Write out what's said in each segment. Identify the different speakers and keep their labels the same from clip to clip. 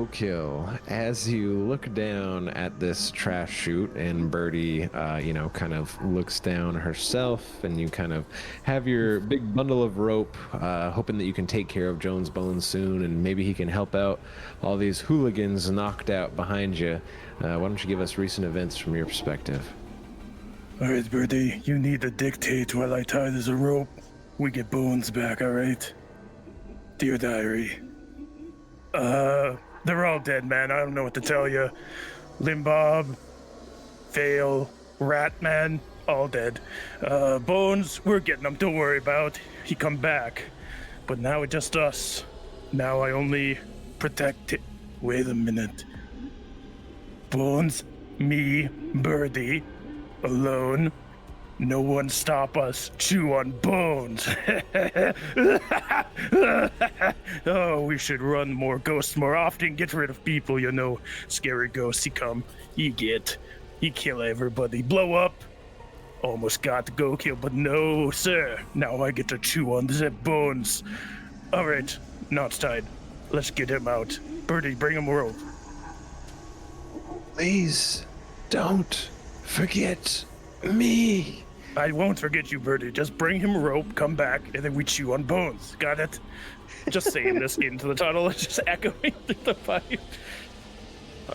Speaker 1: Go Kill. As you look down at this trash chute, and Birdie, kind of looks down herself, and you kind of have your big bundle of rope, hoping that you can take care of Joan's bones soon, and maybe he can help out all these hooligans knocked out behind you. Why don't you give us recent events from your perspective?
Speaker 2: All right, Birdie, you need to dictate while I tie this rope. We get Bones back, all right? Dear Diary. They're all dead, man. I don't know what to tell you. Limbob, Vale, Ratman, all dead. Bones, we're getting him. Don't worry about. He come back. But now it's just us. Now I only protect it. Wait a minute. Bones, me, Birdie, alone. No one stop us. Chew on Bones. Oh, we should run more ghosts more often. Get rid of people, Scary ghosts, he come. He kill everybody. Blow up. Almost got to Go Kill, but no, sir. Now I get to chew on the Bones. All right, knots tied. Let's get him out. Birdie, bring him rope.
Speaker 1: Please, don't forget me.
Speaker 2: I won't forget you, Birdie. Just bring him rope, come back, and then we chew on Bones. Got it? Just saying this into the tunnel, just echoing through the pipe.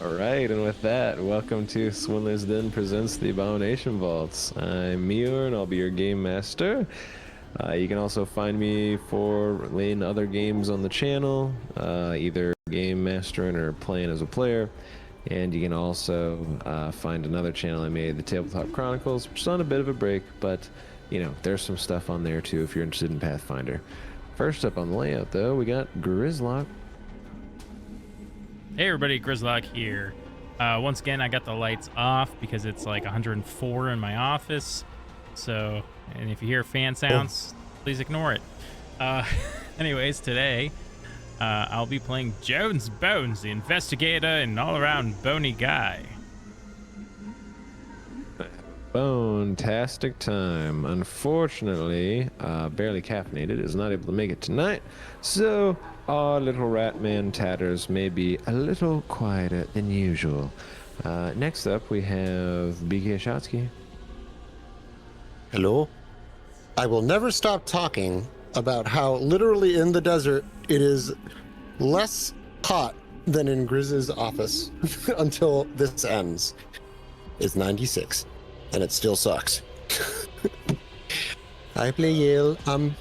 Speaker 1: All right, and with that, welcome to Swindler's Den presents the Abomination Vaults. I'm Meyore, and I'll be your game master. You can also find me for laying other games on the channel, either game mastering or playing as a player. And you can also find another channel I made, the Tabletop Chronicles, which is on a bit of a break, but, there's some stuff on there, too, if you're interested in Pathfinder. First up on the layout, though, we got Grizlocke.
Speaker 3: Hey, everybody, Grizlocke here. Once again, I got the lights off because it's like 104 in my office. So, and if you hear fan sounds, please ignore it. Anyways, today... I'll be playing Jones Bones, the investigator and all-around bony guy.
Speaker 1: Bone-tastic time. Unfortunately, barely caffeinated, is not able to make it tonight, so our little rat man Tatters may be a little quieter than usual. Next up, we have BK Shotsky.
Speaker 4: Hello. I will never stop talking about how literally in the desert it is less hot than in Grizz's office until this ends. It's 96 and it still sucks. I play Yale. I'm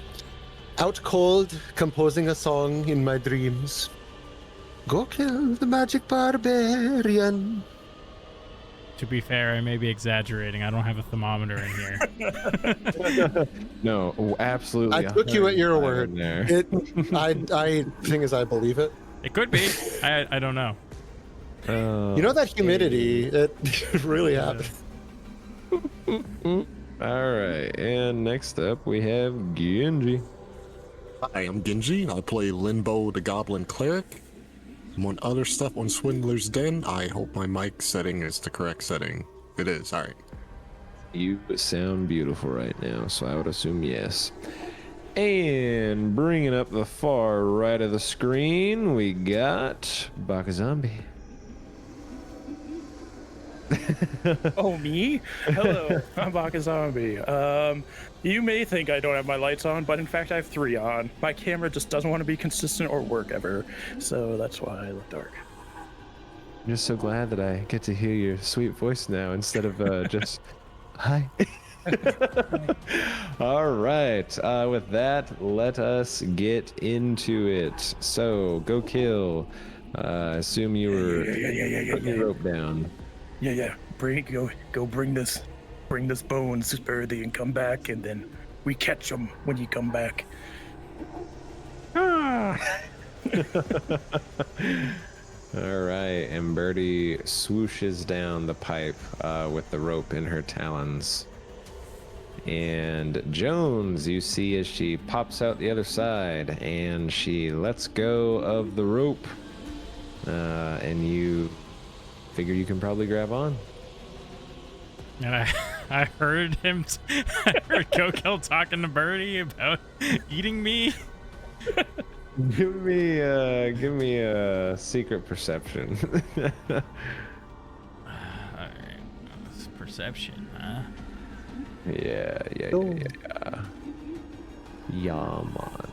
Speaker 4: out cold composing a song in my dreams. Go kill the magic barbarian.
Speaker 3: To be fair, I may be exaggerating. I don't have a thermometer in here.
Speaker 1: No, absolutely.
Speaker 4: I took you at your word.
Speaker 1: There.
Speaker 4: I thing is, I believe it.
Speaker 3: It could be. I don't know.
Speaker 4: That humidity, it really happened.
Speaker 1: All right, and next up we have Ginghi.
Speaker 5: Hi, I'm Ginghi. I play Limbo the Goblin Cleric. Among other stuff on Swindler's Den, I hope my mic setting is the correct setting. It is, alright.
Speaker 1: You sound beautiful right now, so I would assume yes. And bringing up the far right of the screen, we got BakaZombie.
Speaker 2: Oh, me? Hello, I'm BakaZombie. You may think I don't have my lights on, but in fact I have 3 on. My camera just doesn't want to be consistent or work ever, so that's why I look dark.
Speaker 1: I'm just so glad that I get to hear your sweet voice now instead of just, hi. All right, with that, let us get into it. So, Go Kill. Assume you were putting your rope down.
Speaker 2: Yeah. Go bring this Bones Birdie and come back, and then we catch him when you come back.
Speaker 1: All right, and Birdie swooshes down the pipe with the rope in her talons. And Jones, you see as she pops out the other side, and she lets go of the rope, and you figure you can probably grab on.
Speaker 3: And I heard him. I heard Go Kill talking to Birdie about eating me.
Speaker 1: Give me a secret perception.
Speaker 3: All right, it's perception, huh?
Speaker 1: Yeah. Yeah, man.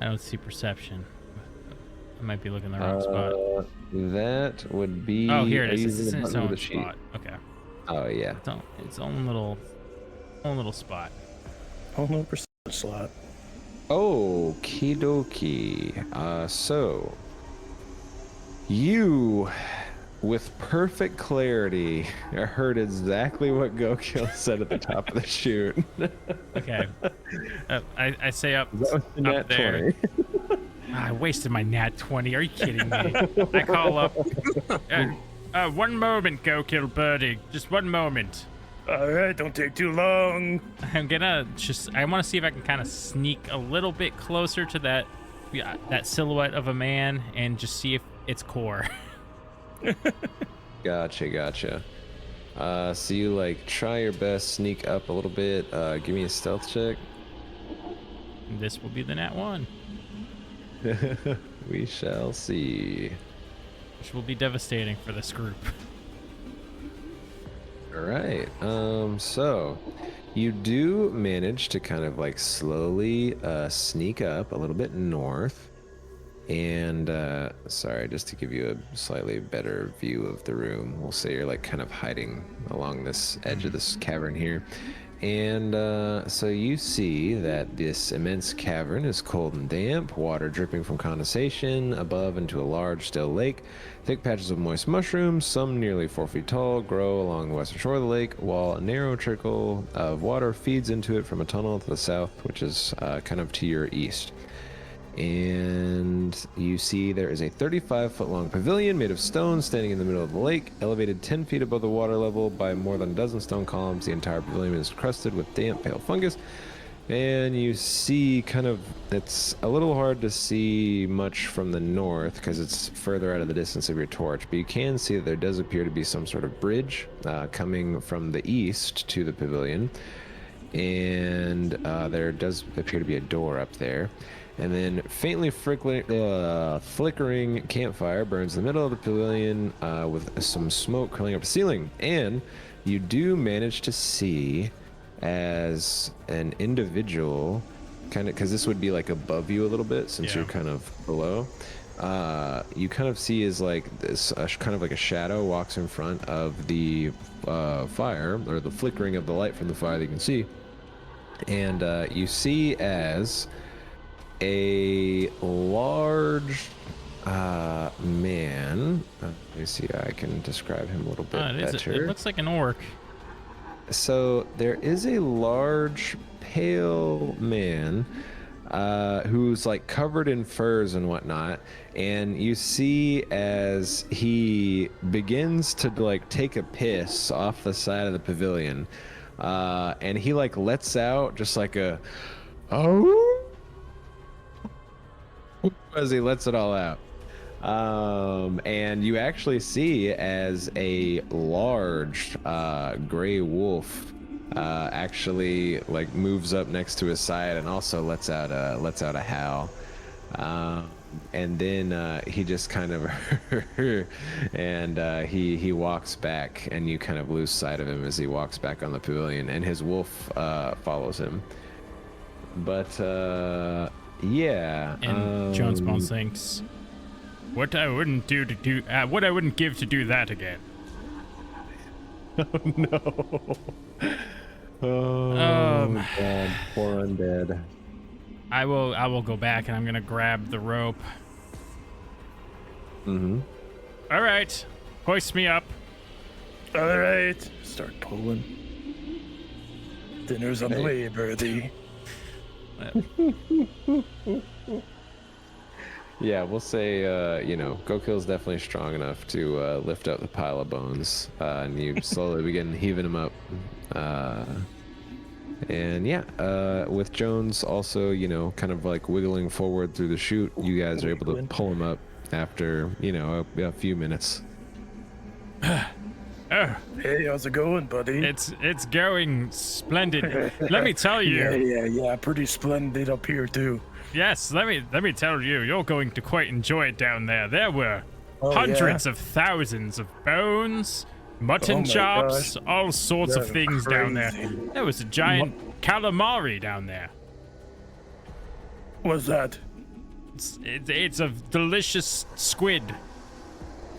Speaker 3: I don't see perception. I might be looking in the wrong spot.
Speaker 1: That would be.
Speaker 3: Oh, here it
Speaker 1: are
Speaker 3: is.
Speaker 1: you
Speaker 3: It's
Speaker 1: using
Speaker 3: in
Speaker 1: the
Speaker 3: its
Speaker 1: button or
Speaker 3: own
Speaker 1: the sheet?
Speaker 3: spot. Okay.
Speaker 1: Oh yeah.
Speaker 3: Its own little spot.
Speaker 2: Oh no, percent slot.
Speaker 1: Okie dokie. So you, with perfect clarity, heard exactly what Gokil said at the top of the chute.
Speaker 3: Okay. I say up,
Speaker 1: That was the
Speaker 3: up
Speaker 1: nat
Speaker 3: there.
Speaker 1: 20.
Speaker 3: I wasted my nat 20. Are you kidding me? I call up. One moment, Go Kill Birdie. Just one moment.
Speaker 2: All right, don't take too long.
Speaker 3: I'm gonna I want to see if I can kind of sneak a little bit closer to that silhouette of a man and just see if it's core.
Speaker 1: Gotcha. So you like try your best, sneak up a little bit. Give me a stealth check.
Speaker 3: This will be the nat 1.
Speaker 1: We shall see.
Speaker 3: Which will be devastating for this group.
Speaker 1: All right. So you do manage to kind of like slowly sneak up a little bit north. And sorry, just to give you a slightly better view of the room, we'll say you're like kind of hiding along this edge of this cavern here. And so you see that this immense cavern is cold and damp, water dripping from condensation above into a large still lake. Thick patches of moist mushrooms, some nearly 4 feet tall, grow along the western shore of the lake, while a narrow trickle of water feeds into it from a tunnel to the south, which is kind of to your east. And you see there is a 35-foot long pavilion made of stone standing in the middle of the lake, elevated 10 feet above the water level by more than a dozen stone columns. The entire pavilion is crusted with damp, pale fungus. And you see kind of, it's a little hard to see much from the north because it's further out of the distance of your torch, but you can see that there does appear to be some sort of bridge coming from the east to the pavilion. And there does appear to be a door up there. And then faintly flickering campfire burns in the middle of the pavilion with some smoke curling up the ceiling. And you do manage to see as an individual, kind of, because this would be like above you a little bit since you're kind of below. You kind of see as like this kind of like a shadow walks in front of the fire, or the flickering of the light from the fire that you can see. And you see as a large man. Let me see. I can describe him a little bit better.
Speaker 3: It looks like an orc.
Speaker 1: So there is a large, pale man who's like covered in furs and whatnot, and you see as he begins to like take a piss off the side of the pavilion, and he like lets out just like a oh as he lets it all out. And you actually see as a large gray wolf actually like moves up next to his side and also lets out a howl. And then he just kind of and he walks back, and you kind of lose sight of him as he walks back on the pavilion, and his wolf follows him. But yeah.
Speaker 3: And Jones Bones thinks, what I wouldn't give to do that again.
Speaker 1: Oh no. Oh God, poor undead.
Speaker 3: I will go back, and I'm gonna grab the rope.
Speaker 1: Mm-hmm.
Speaker 3: All right, hoist me up.
Speaker 2: All right, start pulling. Dinner's on the way, birdie.
Speaker 1: Yeah, we'll say, Gokil's definitely strong enough to lift up the pile of bones, and you slowly begin heaving him up. And yeah, with Jones also, kind of like wiggling forward through the chute, you guys are able to pull him up after, a few minutes.
Speaker 3: Oh,
Speaker 2: Hey, how's it going, buddy?
Speaker 3: it's going splendid. Let me tell you.
Speaker 2: Yeah. Pretty splendid up here too.
Speaker 3: Yes, let me tell you. You're going to quite enjoy it down there. There were
Speaker 2: Oh,
Speaker 3: hundreds of thousands of bones, mutton
Speaker 2: Oh my
Speaker 3: chops,
Speaker 2: gosh.
Speaker 3: all sorts of
Speaker 2: That's
Speaker 3: things down there.
Speaker 2: crazy.
Speaker 3: There was a giant calamari down there.
Speaker 2: What's that?
Speaker 3: It's a delicious squid.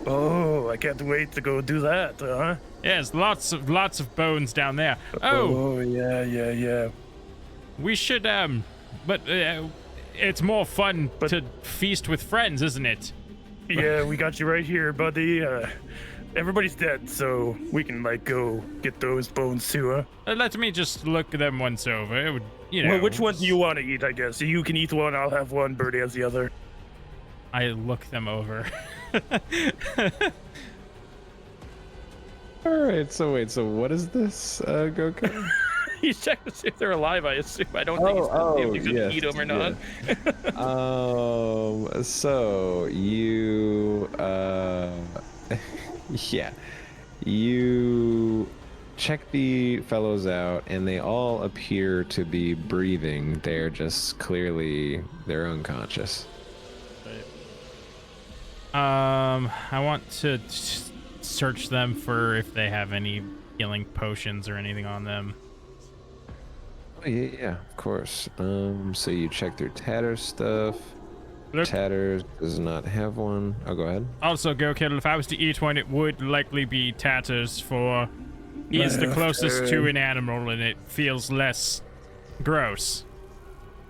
Speaker 2: Oh, I can't wait to go do that, huh?
Speaker 3: Yes, lots of bones down there. Oh,
Speaker 2: Oh, yeah.
Speaker 3: we should but it's more fun to feast with friends, isn't it?
Speaker 2: Yeah, we got you right here, buddy. Everybody's dead, so we can like go get those bones too, huh?
Speaker 3: Let me just look them once over. It would, you know.
Speaker 2: Well, which one do you want to eat? I guess you can eat one. I'll have one. Birdie has the other.
Speaker 3: I look them over.
Speaker 1: All right. So wait. So what is this, Goku?
Speaker 2: He's checking to see if they're alive. I assume. I don't think he's gonna see if you can
Speaker 1: yes,
Speaker 2: eat them or not.
Speaker 1: So you, yeah, you check the fellows out, and they all appear to be breathing. They're just clearly they're unconscious.
Speaker 3: I want to search them for if they have any healing potions or anything on them.
Speaker 1: Oh, yeah, of course. So you check their Tatters stuff.
Speaker 3: Look.
Speaker 1: Tatters does not have one. Oh, go ahead.
Speaker 3: Also, Gokil, if I was to eat one, it would likely be Tatters, for he is the closest to an animal and it feels less gross.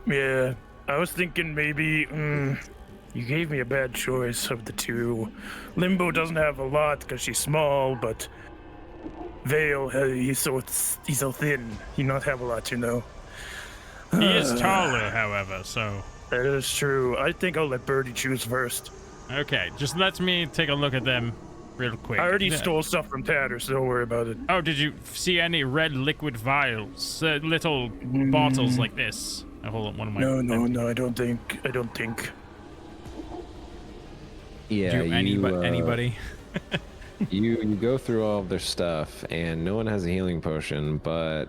Speaker 2: Yeah, I was thinking maybe. You gave me a bad choice of the two. Limbo doesn't have a lot because she's small, but Vale, he's so thin. He not have a lot, you know.
Speaker 3: He is taller, however, so.
Speaker 2: That is true. I think I'll let Birdie choose first.
Speaker 3: Okay, just let me take a look at them real quick.
Speaker 2: I already stole stuff from Tatters, so don't worry about it.
Speaker 3: Oh, did you see any red liquid vials? Little bottles like this? Hold on, one of my.
Speaker 2: No, I don't think.
Speaker 1: Yeah,
Speaker 3: Anybody?
Speaker 1: You go through all of their stuff, and no one has a healing potion, but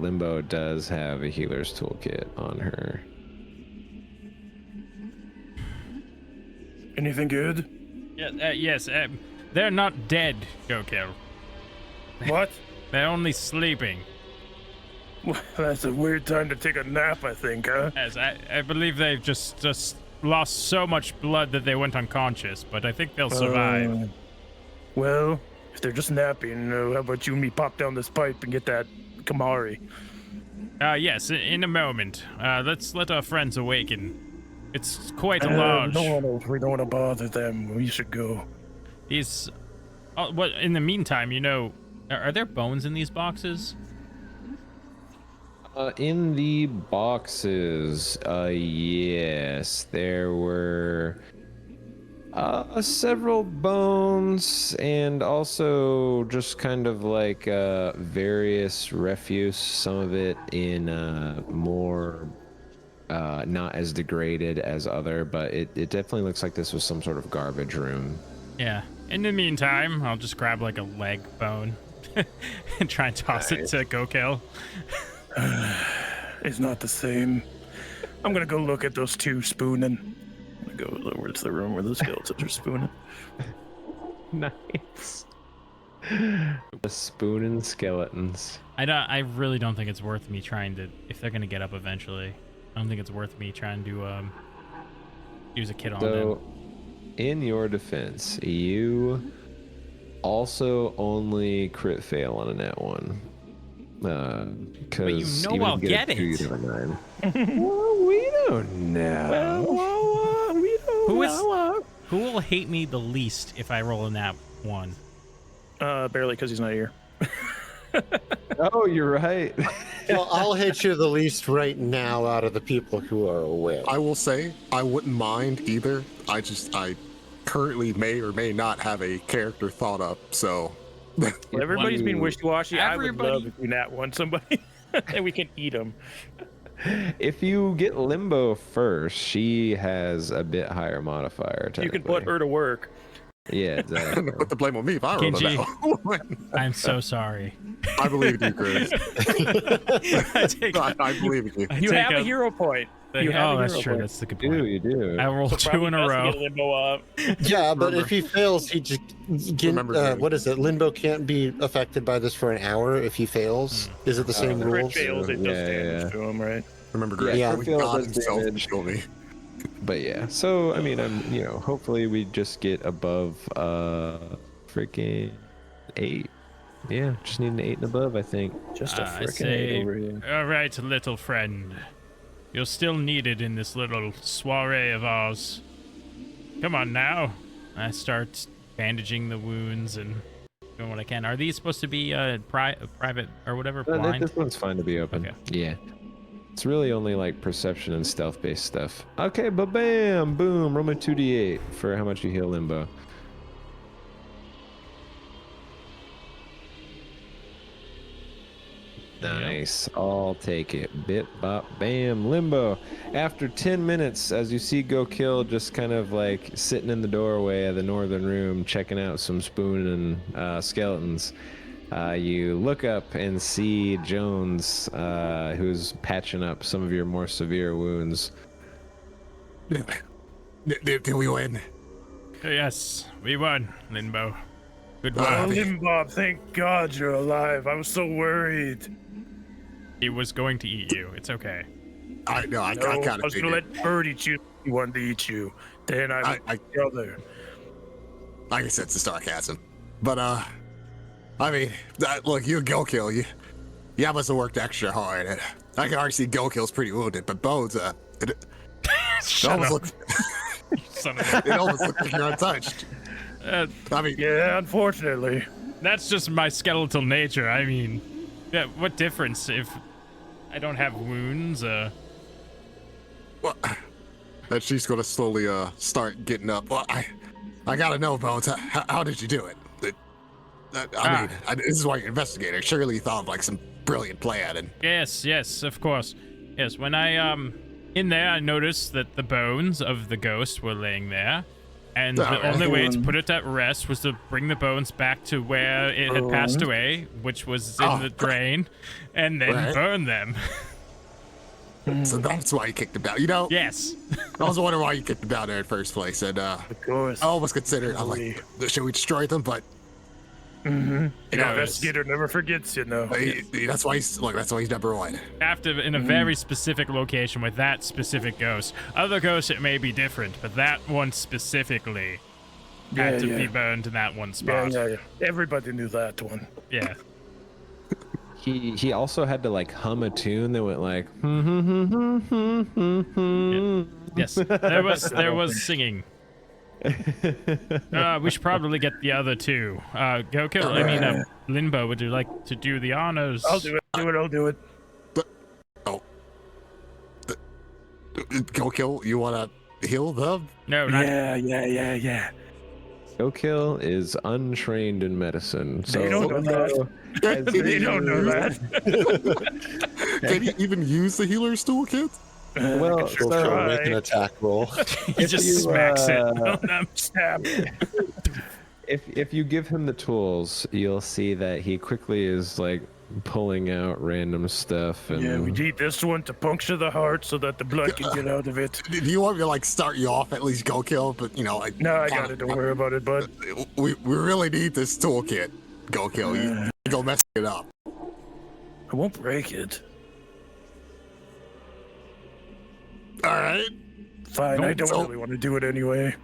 Speaker 1: Limbo does have a healer's toolkit on her.
Speaker 2: Anything good?
Speaker 3: Yes, they're not dead, Gokil.
Speaker 2: What?
Speaker 3: They're only sleeping.
Speaker 2: Well, that's a weird time to take a nap, I think, huh?
Speaker 3: Yes, I believe they've just lost so much blood that they went unconscious, but I think they'll survive.
Speaker 2: Well, if they're just napping, how about you and me pop down this pipe and get that Kamari?
Speaker 3: Yes, in a moment. Let's let our friends awaken. It's quite a large.
Speaker 2: We don't want to bother them. We should go.
Speaker 3: These. Well, in the meantime, you know, are there bones in these boxes?
Speaker 1: In the boxes, yes, there were several bones, and also just kind of like various refuse, some of it in more not as degraded as other, but it definitely looks like this was some sort of garbage room.
Speaker 3: Yeah. In the meantime, I'll just grab like a leg bone and try and toss it to Gokil.
Speaker 2: It's not the same. I'm gonna go look at those two spooning. I'm gonna go over to the room where the skeletons are spooning.
Speaker 1: Nice. The spooning skeletons.
Speaker 3: I really don't think it's worth me trying to, if they're gonna get up eventually, I don't think it's worth me trying to use a kit on them.
Speaker 1: So, in your defense, you also only crit fail on a nat one. Because
Speaker 3: you know I'll get it.
Speaker 1: Well, we don't know.
Speaker 2: We don't know.
Speaker 3: Who will hate me the least if I roll a nat one?
Speaker 2: Barely, because he's not here.
Speaker 1: Oh, you're right.
Speaker 4: Well, I'll hit you the least right now out of the people who are aware.
Speaker 5: I will say I wouldn't mind either. I currently may or may not have a character thought up, so.
Speaker 2: Well, everybody's being wishy-washy. I would
Speaker 3: Everybody-
Speaker 2: love if you nat one somebody, and we can eat them.
Speaker 1: If you get Limbo first, she has a bit higher modifier.
Speaker 2: You can put her to work.
Speaker 1: Yeah,
Speaker 5: I'm
Speaker 1: exactly.
Speaker 5: gonna put the blame on me if I rolled on
Speaker 3: Ginghi.
Speaker 5: that.
Speaker 3: I'm so sorry.
Speaker 5: I believe in you, Chris.
Speaker 3: I take
Speaker 5: I believe in you.
Speaker 3: I
Speaker 2: You
Speaker 3: take
Speaker 2: have a hero point. You have
Speaker 3: oh,
Speaker 2: a
Speaker 3: that's
Speaker 2: hero
Speaker 3: true.
Speaker 2: point.
Speaker 3: That's the good
Speaker 1: You do,
Speaker 3: point.
Speaker 1: you do.
Speaker 3: I rolled
Speaker 2: So
Speaker 3: 2 in a
Speaker 2: probably best to
Speaker 3: row.
Speaker 2: get Limbo up.
Speaker 4: Yeah, but
Speaker 5: Remember-
Speaker 4: if he fails, he just
Speaker 5: Remember Gary.
Speaker 4: what is it? Limbo can't be affected by this for an hour if he fails. Is it the same
Speaker 2: Crit
Speaker 4: rules?
Speaker 2: fails, it does
Speaker 1: Yeah,
Speaker 2: damage
Speaker 1: yeah.
Speaker 2: to him, right?
Speaker 5: Remember, Greg?
Speaker 4: Yeah,
Speaker 5: Only
Speaker 1: Fail
Speaker 5: God
Speaker 1: does
Speaker 5: himself can
Speaker 1: damage.
Speaker 5: kill me.
Speaker 1: But yeah, so I mean, hopefully we just get above freaking 8. Yeah, just need an 8 and above, I think.
Speaker 2: Just a
Speaker 3: I
Speaker 2: freaking
Speaker 3: say,
Speaker 2: 8 over here.
Speaker 3: all right, little friend. You're still needed in this little soiree of ours. Come on now. I start bandaging the wounds and doing what I can. Are these supposed to be private or whatever, blind?
Speaker 1: This one's fine to be open.
Speaker 3: Okay.
Speaker 1: Yeah. It's really only like perception and stealth based stuff. Okay, but bam, boom, roll me 2d8 for how much you heal Limbo. Nice. I'll take it. Bit, bop, bam, Limbo. After 10 minutes, as you see Go Kill just kind of like sitting in the doorway of the northern room, checking out some spoon and skeletons, you look up and see Jones, who's patching up some of your more severe wounds.
Speaker 5: Did we win?
Speaker 3: Yes, we won, Limbo. Good
Speaker 2: Oh,
Speaker 3: work.
Speaker 2: Limbob, thank God you're alive. I was so worried.
Speaker 3: He was going to eat you. It's okay.
Speaker 5: I
Speaker 2: No,
Speaker 5: kind
Speaker 2: I
Speaker 5: of
Speaker 2: was going to
Speaker 5: figured.
Speaker 2: let Bird eat you. He wanted to eat you. Then I brother.
Speaker 5: I guess it's the sarcasm. But, I mean, look, you Go Kill, you must have worked extra hard. I can already see Go Kill's pretty wounded, but Bones, it almost looks,
Speaker 3: Son of a-
Speaker 5: it almost looks like you're untouched. I mean,
Speaker 2: Yeah, unfortunately.
Speaker 3: That's just my skeletal nature. I mean, yeah, what difference if I don't have wounds?
Speaker 5: well, that she's gonna slowly start getting up. Well, I gotta know, Bones. How did you do it? I mean, this is why you're an investigator. Surely you thought of like some brilliant plan. And
Speaker 3: Yes, of course. Yes, when I in there, I noticed that the bones of the ghost were laying there, and the only way to put it at rest was to bring the bones back to where it had passed away, which was in the drain, and then burn them.
Speaker 5: so that's why you kicked him down. You know,
Speaker 3: Yes.
Speaker 5: I was wondering why you kicked him down there in the first place. And
Speaker 2: Of course.
Speaker 5: I almost considered, I'm like, should we destroy them? But
Speaker 2: The
Speaker 3: You know,
Speaker 2: investigator never forgets, you know.
Speaker 5: that's why he's number one.
Speaker 3: After in a very specific location with that specific ghost. Other ghosts it may be different, but that one specifically had to be burned in that one spot.
Speaker 2: Yeah. Everybody knew that one.
Speaker 3: Yeah.
Speaker 1: He also had to like hum a tune that went like
Speaker 3: Yes. There was singing. We should probably get the other two. Go Kill. Limbo, would you like to do the honors?
Speaker 2: I'll do it.
Speaker 5: Go Kill, you want to heal them?
Speaker 3: No, not
Speaker 2: Yeah.
Speaker 1: Go Kill is untrained in medicine. So
Speaker 2: They don't know that. They don't know that.
Speaker 5: Can you even use the healer's toolkit?
Speaker 1: Well,
Speaker 4: Go
Speaker 1: so
Speaker 4: for make an attack roll.
Speaker 3: he just
Speaker 1: you,
Speaker 3: smacks it.
Speaker 2: Stab.
Speaker 1: if you give him the tools, you'll see that he quickly is like pulling out random stuff and
Speaker 2: Yeah, we need this one to puncture the heart so that the blood can get out of it.
Speaker 5: Do you want me to like start you off at least Go Kill? But you know,
Speaker 2: No, I got it. Don't worry about it, bud.
Speaker 5: we really need this toolkit. Go Kill, you go mess it up.
Speaker 2: I won't break it.
Speaker 5: All right.
Speaker 2: Fine, I don't really want to do it anyway.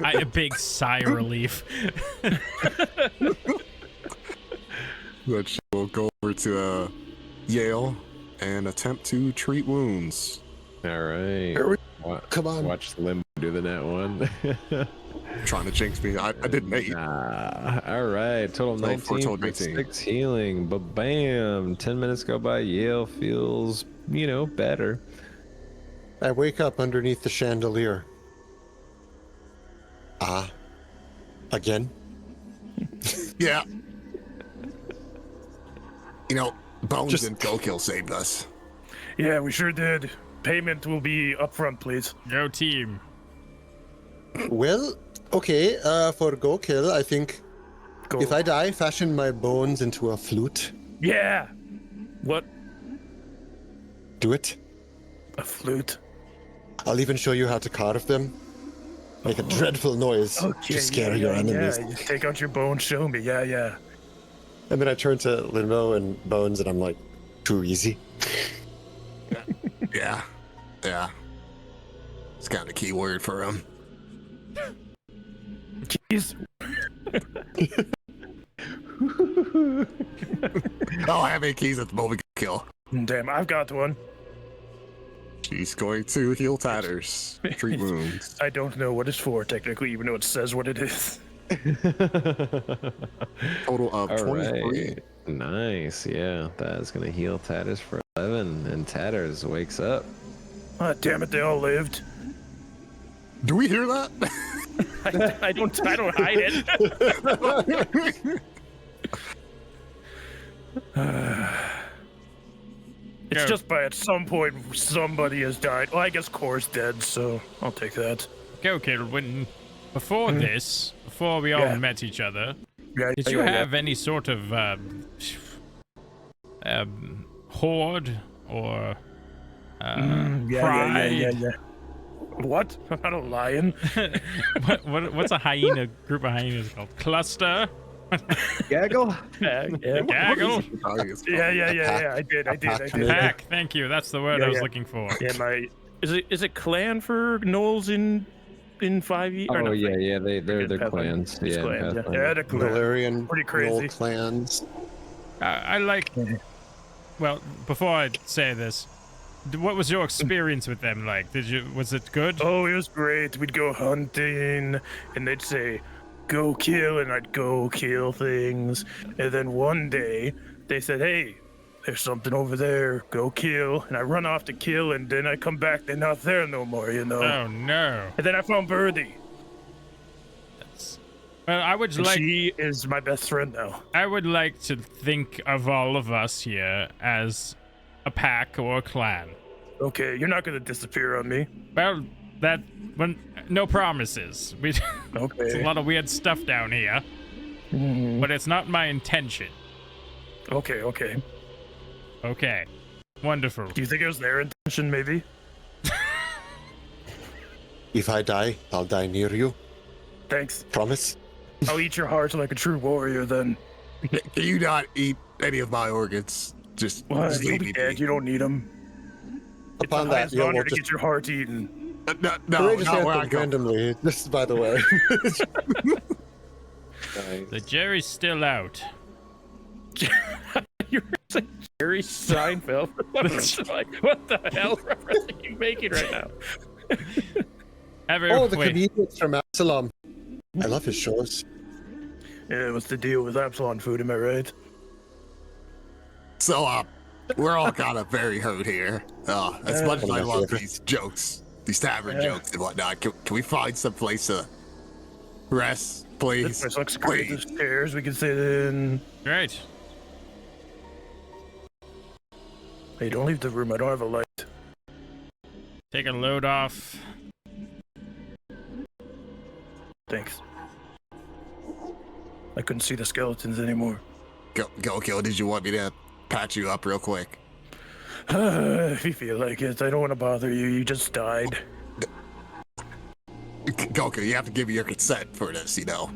Speaker 3: A big sigh of relief.
Speaker 5: But we'll go over to Yale and attempt to treat wounds.
Speaker 1: all right.
Speaker 4: Come on.
Speaker 1: Watch Limbo do the net one.
Speaker 5: Trying to jinx me. I did an 8.
Speaker 1: All right, total
Speaker 5: So, for
Speaker 1: 19,
Speaker 5: total
Speaker 1: plus
Speaker 5: 19.
Speaker 1: 6 healing. But bam, 10 minutes go by. Yale feels, better.
Speaker 4: I wake up underneath the chandelier. Again?
Speaker 5: Yeah. You know, Bones
Speaker 4: Just-
Speaker 5: and Go Kill saved us.
Speaker 2: Yeah, we sure did. Payment will be up front, please.
Speaker 3: Go team.
Speaker 4: Well, Okay, for go kill, I think
Speaker 2: Go.
Speaker 4: if I die, fashion my bones into a flute.
Speaker 2: Yeah. What?
Speaker 4: Do it.
Speaker 2: A flute?
Speaker 4: I'll even show you how to carve them. Make a dreadful noise to scare your enemies.
Speaker 2: Yeah. You take out your bones, show me. Yeah.
Speaker 4: And then I turn to Limbo and Bones, and I'm like, too easy.
Speaker 5: Yeah. It's kind of a key word for him.
Speaker 2: Jeez.
Speaker 5: Oh, I have 8 keys at the moment. Kill.
Speaker 2: Damn, I've got one.
Speaker 5: She's going to heal tatters. Treat wounds.
Speaker 2: I don't know what it's for, technically, even though it says what it is.
Speaker 5: Total of
Speaker 1: All
Speaker 5: 23.
Speaker 1: right. Nice. Yeah, that's gonna heal Tatters for 11, and Tatters wakes up.
Speaker 2: Ah, damn it, they all lived.
Speaker 5: Do we hear that?
Speaker 2: I don't hide it. It's
Speaker 3: Go.
Speaker 2: just by at some point somebody has died. Well, I guess Core's dead, so I'll take that.
Speaker 3: Go, Kieran. Before we all
Speaker 2: Yeah.
Speaker 3: met each other,
Speaker 2: Yeah,
Speaker 3: did you have any sort of horde or pride?
Speaker 2: Yeah. What? I'm not a lion.
Speaker 3: What's a hyena group of hyenas called? Cluster?
Speaker 1: Gaggle.
Speaker 3: Gaggle?
Speaker 2: Yeah. I did.
Speaker 3: Pack. Thank you. That's the word I was looking for.
Speaker 2: Yeah, is it clan for gnolls in 5e?
Speaker 1: Oh yeah, they're clans.
Speaker 2: It's
Speaker 1: Yeah,
Speaker 2: clans, yeah.
Speaker 1: Pathfinder.
Speaker 2: Yeah, they're clans.
Speaker 4: Valerian
Speaker 2: Pretty crazy.
Speaker 4: Gnoll clans.
Speaker 3: I like. Well, before I say this, what was your experience with them like? Was it good?
Speaker 2: Oh, it was great. We'd go hunting, and they'd say, "Go kill," and I'd go kill things. And then one day, they said, "Hey, there's something over there. Go kill." And I run off to kill, and then I come back. They're not there no more, you know.
Speaker 3: Oh no!
Speaker 2: And then I found Birdie.
Speaker 3: Well, I would
Speaker 2: And
Speaker 3: like.
Speaker 2: she is my best friend now.
Speaker 3: I would like to think of all of us here as a pack or a clan.
Speaker 2: Okay, you're not gonna disappear on me.
Speaker 3: Well, no promises. There's a
Speaker 2: Okay.
Speaker 3: lot of weird stuff down here, but it's not my intention.
Speaker 2: Okay.
Speaker 3: Okay, wonderful.
Speaker 2: Do you think it was their intention, maybe?
Speaker 4: If I die, I'll die near you.
Speaker 2: Thanks.
Speaker 4: Promise?
Speaker 2: I'll eat your heart like a true warrior then.
Speaker 5: Can you not eat any of my organs? Just
Speaker 2: What? You'll
Speaker 5: leave
Speaker 2: be
Speaker 5: me
Speaker 2: dead.
Speaker 5: be.
Speaker 2: You don't need them. It's
Speaker 4: Upon
Speaker 2: the
Speaker 4: that,
Speaker 2: highest
Speaker 4: you'll
Speaker 2: honor to
Speaker 4: just
Speaker 2: get your heart eaten.
Speaker 5: No,
Speaker 4: courageous
Speaker 5: not where I
Speaker 4: answer
Speaker 5: go.
Speaker 4: randomly. Just by the way.
Speaker 3: The jury's still out.
Speaker 2: You're saying Jerry Seinfeld? What the hell reference are you making right now?
Speaker 4: Oh, the comedians from Absalom. I love his shows.
Speaker 2: Yeah, what's the deal with Absalom food, am I right?
Speaker 5: So, we're all kind of very hurt here. As much as I
Speaker 4: my
Speaker 5: love
Speaker 4: favorite.
Speaker 5: these jokes, these tavern jokes and whatnot, can we find some place to rest, please?
Speaker 2: This looks great. There's chairs we can sit in.
Speaker 3: Right.
Speaker 2: Hey, don't leave the room. I don't have a light.
Speaker 3: Take a load off.
Speaker 2: Thanks. I couldn't see the skeletons anymore.
Speaker 5: Go, Kill. Did you want me to patch you up real quick?
Speaker 2: If you feel like it, I don't want to bother you. You just died.
Speaker 5: Goku, you have to give me your consent for this, you know.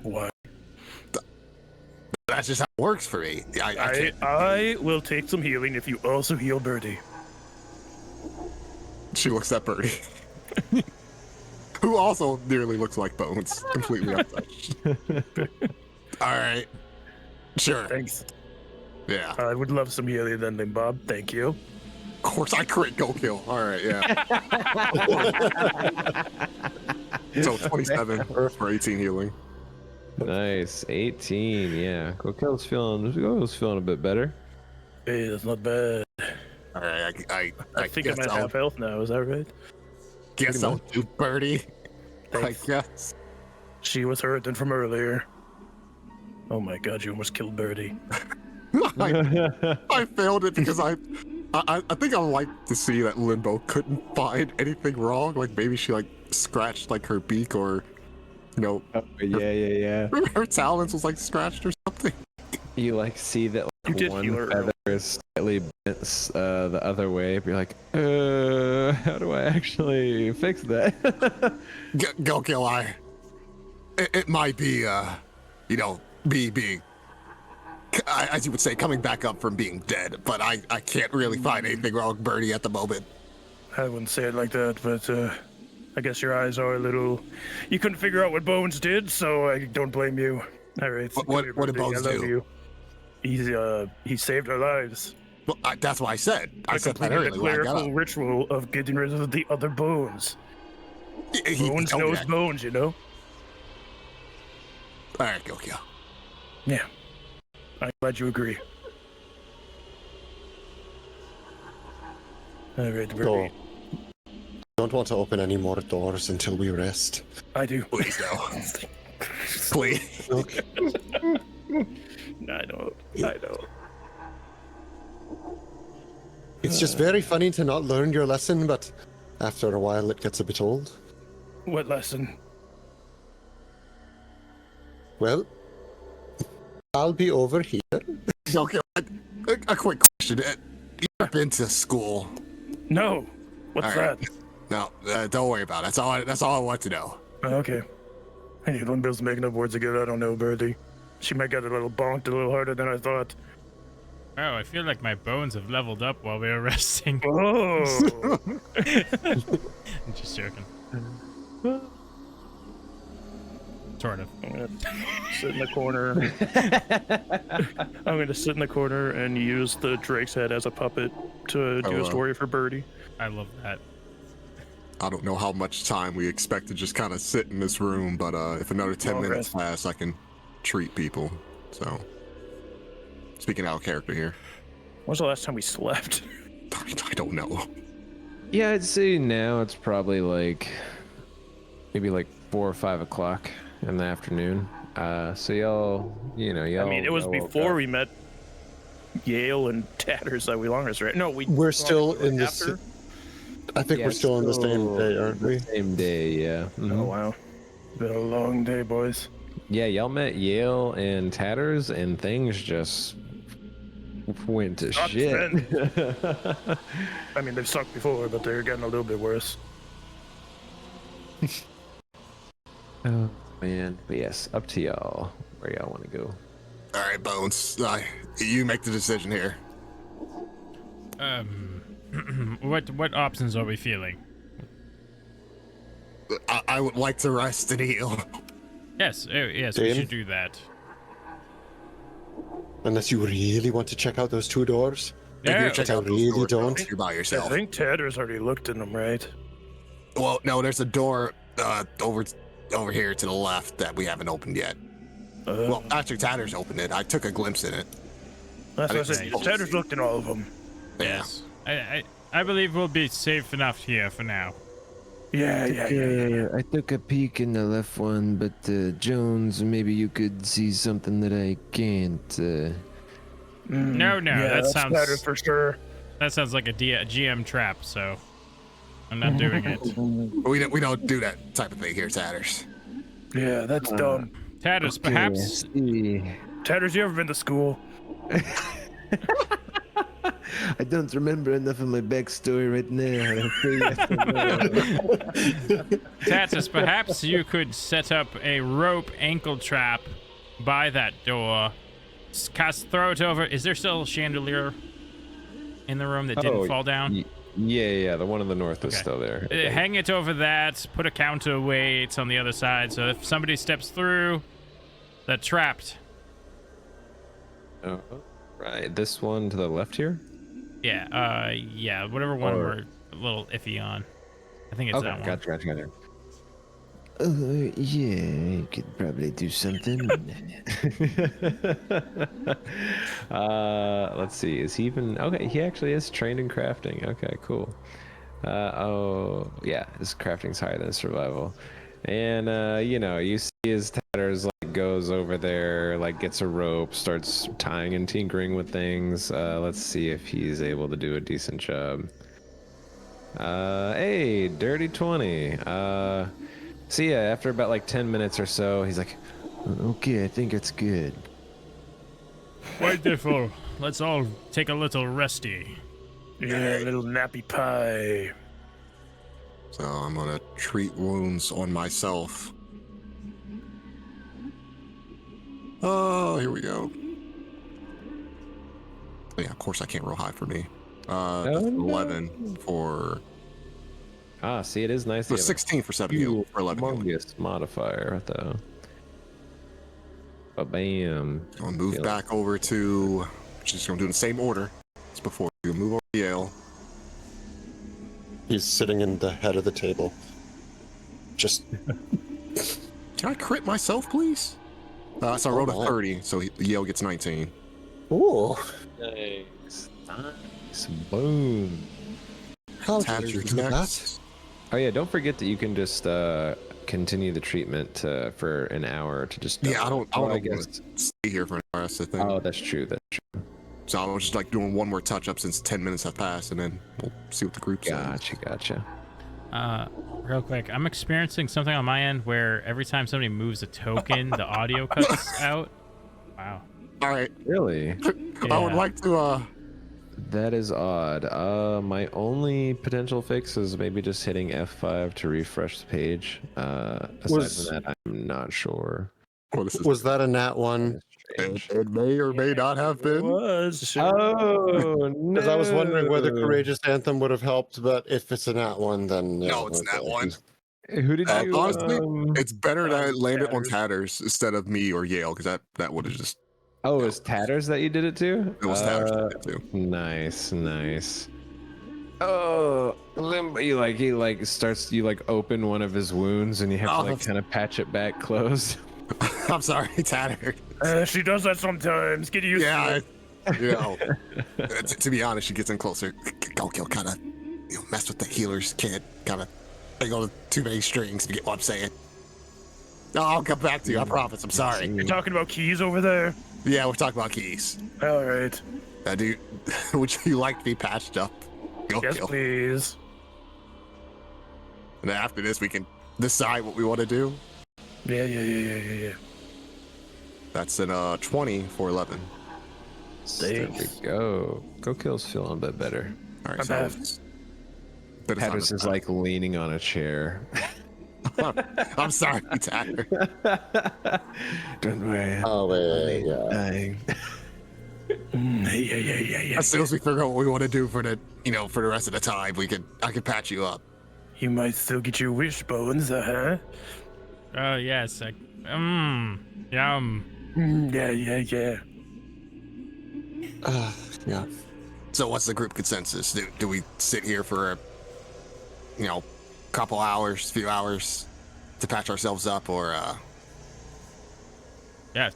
Speaker 2: What?
Speaker 5: That's just how it works for me. I can't.
Speaker 2: I will take some healing if you also heal Birdie.
Speaker 5: She looks at Birdie. Who also nearly looks like Bones, completely untouched. Alright. Sure.
Speaker 2: Thanks.
Speaker 5: Yeah.
Speaker 2: I would love some healing then, Bob. Thank you.
Speaker 5: Of course I crit Go Kill. Alright, yeah. So 27 for 18 healing.
Speaker 1: Nice, 18. Yeah, Kokil's feeling a bit better.
Speaker 2: Hey, that's not bad.
Speaker 5: Alright, I
Speaker 2: think
Speaker 5: guess
Speaker 2: I'm at half health now. Is that right?
Speaker 5: Guess I'll do Birdie.
Speaker 2: Thanks.
Speaker 5: I guess.
Speaker 2: She was hurting from earlier. Oh my god, you almost killed Birdie.
Speaker 5: I failed it because I think I like to see that Limbo couldn't find anything wrong. Like maybe she like scratched like her beak or, you know,
Speaker 1: Oh, yeah.
Speaker 5: her talons was like scratched or something.
Speaker 1: You like see that
Speaker 2: You
Speaker 1: like,
Speaker 2: did
Speaker 1: one
Speaker 2: heal her
Speaker 1: feather is slightly bent the other way. But you're like, how do I actually fix that?
Speaker 5: Go kill I. It might be, you know, being, as you would say, coming back up from being dead. But I can't really find anything wrong with Birdie at the moment.
Speaker 2: I wouldn't say it like that, but I guess your eyes are a little. You couldn't figure out what Bones did, so I don't blame you. All right.
Speaker 5: What did Bones
Speaker 2: I love
Speaker 5: do?
Speaker 2: you. He saved our lives.
Speaker 5: Well, that's what I said. I said that
Speaker 2: completed
Speaker 5: earlier.
Speaker 2: the
Speaker 5: When I got
Speaker 2: clerical
Speaker 5: up.
Speaker 2: ritual of getting rid of the other bones.
Speaker 5: He
Speaker 2: Bones
Speaker 5: told me
Speaker 2: knows
Speaker 5: that.
Speaker 2: bones, you know?
Speaker 5: All right, go kill.
Speaker 2: Yeah. I'm glad you agree. All right,
Speaker 4: Go. Don't want to open any more doors until we rest.
Speaker 2: I do.
Speaker 5: Please no. Please.
Speaker 4: Okay.
Speaker 2: I know.
Speaker 4: It's just very funny to not learn your lesson, but after a while it gets a bit old.
Speaker 2: What lesson?
Speaker 4: Well, I'll be over here.
Speaker 5: Okay, a quick question. You ever been to school?
Speaker 2: No. What's
Speaker 5: All right.
Speaker 2: that?
Speaker 5: No, don't worry about it. That's all I want to know.
Speaker 2: Okay. Hey, Lundbill's making up words again. I don't know, Birdie. She might get a little bonked a little harder than I thought.
Speaker 3: Oh, I feel like my bones have leveled up while we were resting.
Speaker 2: Oh.
Speaker 3: I'm just joking. Sort of.
Speaker 2: I'm gonna sit in the corner. I'm gonna sit in the corner and use the Drake's head as a puppet to do a story for Birdie.
Speaker 3: I love that.
Speaker 5: I don't know how much time we expect to just kind of sit in this room, but if another 10
Speaker 2: Long
Speaker 5: minutes
Speaker 2: rest.
Speaker 5: pass, I can treat people. So, speaking out of character here.
Speaker 2: When's the last time we slept?
Speaker 5: I don't know.
Speaker 1: Yeah, I'd say now it's probably like maybe like 4 or 5 o'clock in the afternoon. So y'all.
Speaker 2: I mean, it was
Speaker 1: y'all woke
Speaker 2: before
Speaker 1: up.
Speaker 2: we met Yale and Tatters that we long rest, right? No,
Speaker 4: We're still in this.
Speaker 2: after.
Speaker 4: I think
Speaker 1: Yeah,
Speaker 4: we're still on the same
Speaker 1: still
Speaker 4: day, aren't we?
Speaker 1: Same day, yeah. Mhm.
Speaker 2: Oh wow, been a long day, boys.
Speaker 1: Yeah, y'all met Yale and Tatters, and things just went to
Speaker 2: Sucked
Speaker 1: shit.
Speaker 2: I mean, they've sucked before, but they're getting a little bit worse.
Speaker 1: Oh man, but yes, up to y'all where y'all want to go.
Speaker 5: All right, Bones. You make the decision here.
Speaker 3: What options are we feeling?
Speaker 5: I would like to rest and heal.
Speaker 3: Yes, yes, we
Speaker 4: Dane?
Speaker 3: should do that.
Speaker 4: Unless you really want to check out those 2 doors.
Speaker 5: If
Speaker 3: Yeah,
Speaker 5: you're checking
Speaker 4: I
Speaker 5: out those
Speaker 4: really
Speaker 5: doors,
Speaker 4: don't.
Speaker 5: Bones, you're by
Speaker 2: I
Speaker 5: yourself.
Speaker 2: think Tatters already looked in them, right?
Speaker 5: Well, no, there's a door over here to the left that we haven't opened yet. Well, actually, Tatters opened it. I took a glimpse in it.
Speaker 2: That's what I
Speaker 5: I
Speaker 2: said.
Speaker 5: didn't-
Speaker 2: Tatters looked in all of them.
Speaker 3: yes. I believe we'll be safe enough here for now.
Speaker 2: Yeah.
Speaker 1: I took a peek in the left one, but Jones, maybe you could see something that I can't.
Speaker 3: No,
Speaker 2: Yeah,
Speaker 3: that
Speaker 2: that's
Speaker 3: sounds
Speaker 2: Tatters for sure.
Speaker 3: that sounds like a GM trap. So I'm not doing it.
Speaker 5: We don't do that type of thing here, Tatters.
Speaker 2: Yeah, that's dumb.
Speaker 3: Tatters, perhaps.
Speaker 2: Tatters, you ever been to school?
Speaker 1: I don't remember enough of my backstory right now.
Speaker 3: Tatus, perhaps you could set up a rope ankle trap by that door. Throw it over. Is there still a chandelier in the room that didn't fall down?
Speaker 1: Yeah, the one in the north is
Speaker 3: Okay.
Speaker 1: still there.
Speaker 3: Hang it over that. Put a counterweight on the other side, so if somebody steps through, they're trapped.
Speaker 1: Oh, right, this one to the left here?
Speaker 3: Yeah, whatever one
Speaker 1: Or-
Speaker 3: we're a little iffy on. I think it's
Speaker 1: Okay,
Speaker 3: that one.
Speaker 1: gotcha. Yeah, you could probably do something. Let's see. Is he even okay? He actually is trained in crafting. Okay, cool. Oh yeah, his crafting's higher than his survival. And you see his Tatters like goes over there, like gets a rope, starts tying and tinkering with things. Let's see if he's able to do a decent job. Hey, dirty 20. So yeah, after about like 10 minutes or so, he's like, okay, I think it's good.
Speaker 3: Wonderful. Let's all take a little resty.
Speaker 2: Yeah, little nappy pie.
Speaker 5: So I'm gonna treat wounds on myself. Oh, here we go. Yeah, of course I can't roll high for me. That's 11 for.
Speaker 1: Ah, see, it is nice.
Speaker 5: So 16 for 7 heal for 11 healing.
Speaker 1: Humongous modifier, though. But bam.
Speaker 5: I'll move back over to. Just gonna do in the same order as before. You move over to Yale.
Speaker 4: He's sitting in the head of the table. Just.
Speaker 5: Can I crit myself, please? So I rolled a 30, so Yale gets 19.
Speaker 4: Ooh.
Speaker 1: Nice. Nice. Boom.
Speaker 4: How
Speaker 5: Tatters
Speaker 4: did you do that?
Speaker 5: next.
Speaker 1: Oh yeah, don't forget that you can just continue the treatment for an hour to just.
Speaker 5: Yeah, I don't
Speaker 1: I
Speaker 5: want
Speaker 1: guess.
Speaker 5: to stay here for an hour. That's the thing.
Speaker 1: Oh, that's true. That's true.
Speaker 5: So I was just like doing one more touch up since 10 minutes have passed, and then we'll see what the group says.
Speaker 1: Gotcha.
Speaker 3: Real quick, I'm experiencing something on my end where every time somebody moves a token, the audio cuts out. Wow.
Speaker 5: All right.
Speaker 1: Really?
Speaker 5: I would like to.
Speaker 1: That is odd. My only potential fix is maybe just hitting F5 to refresh the page. Aside from that, I'm not sure.
Speaker 5: Well, this is,
Speaker 4: Was that a nat one?
Speaker 5: it may or may not have been.
Speaker 2: Was.
Speaker 1: Oh no!
Speaker 4: Because I was wondering whether Courageous Anthem would have helped, but if it's a nat one, then
Speaker 5: No, it's not one.
Speaker 1: Who did you?
Speaker 5: Honestly, it's better that I landed on Tatters instead of me or Yale, because that would have just.
Speaker 1: Oh, it was Tatters that you did it to?
Speaker 5: It was Tatters that did it too.
Speaker 1: Nice. Oh, Limbo! You open one of his wounds and you have to kind of patch it back closed.
Speaker 5: I'm sorry, Tatter.
Speaker 2: She does that sometimes. Get used to it.
Speaker 5: You know, to be honest, she gets in closer. Go kill, kind of, mess with the healers, kid. Kind of, they go too many strings to get what I'm saying. No, I'll come back to you. I promise. I'm sorry.
Speaker 2: You're talking about keys over there?
Speaker 5: Yeah, we're talking about keys.
Speaker 2: All right.
Speaker 5: Dude, would you like to be patched up? Go
Speaker 2: Yes,
Speaker 5: kill.
Speaker 2: please.
Speaker 5: And then after this, we can decide what we want to do.
Speaker 2: Yeah.
Speaker 5: That's an 20 for 11.
Speaker 1: There we go. Go kill's feeling a bit better.
Speaker 5: All right,
Speaker 2: I'm
Speaker 5: so
Speaker 2: bad.
Speaker 5: it's- but it's
Speaker 1: Tatters
Speaker 5: not
Speaker 1: is like leaning on a chair.
Speaker 5: I'm sorry, Tatter.
Speaker 1: Don't worry.
Speaker 4: Oh, wait, yeah.
Speaker 1: Dying.
Speaker 2: Yeah.
Speaker 5: As soon as we figure out what we want to do for the rest of the time, I can patch you up.
Speaker 2: You might still get your wishbones, huh?
Speaker 3: Yes. Yum.
Speaker 2: Yeah.
Speaker 4: Yeah.
Speaker 5: So what's the group consensus? Do we sit here for a couple hours, few hours to patch ourselves up, or
Speaker 3: Yes.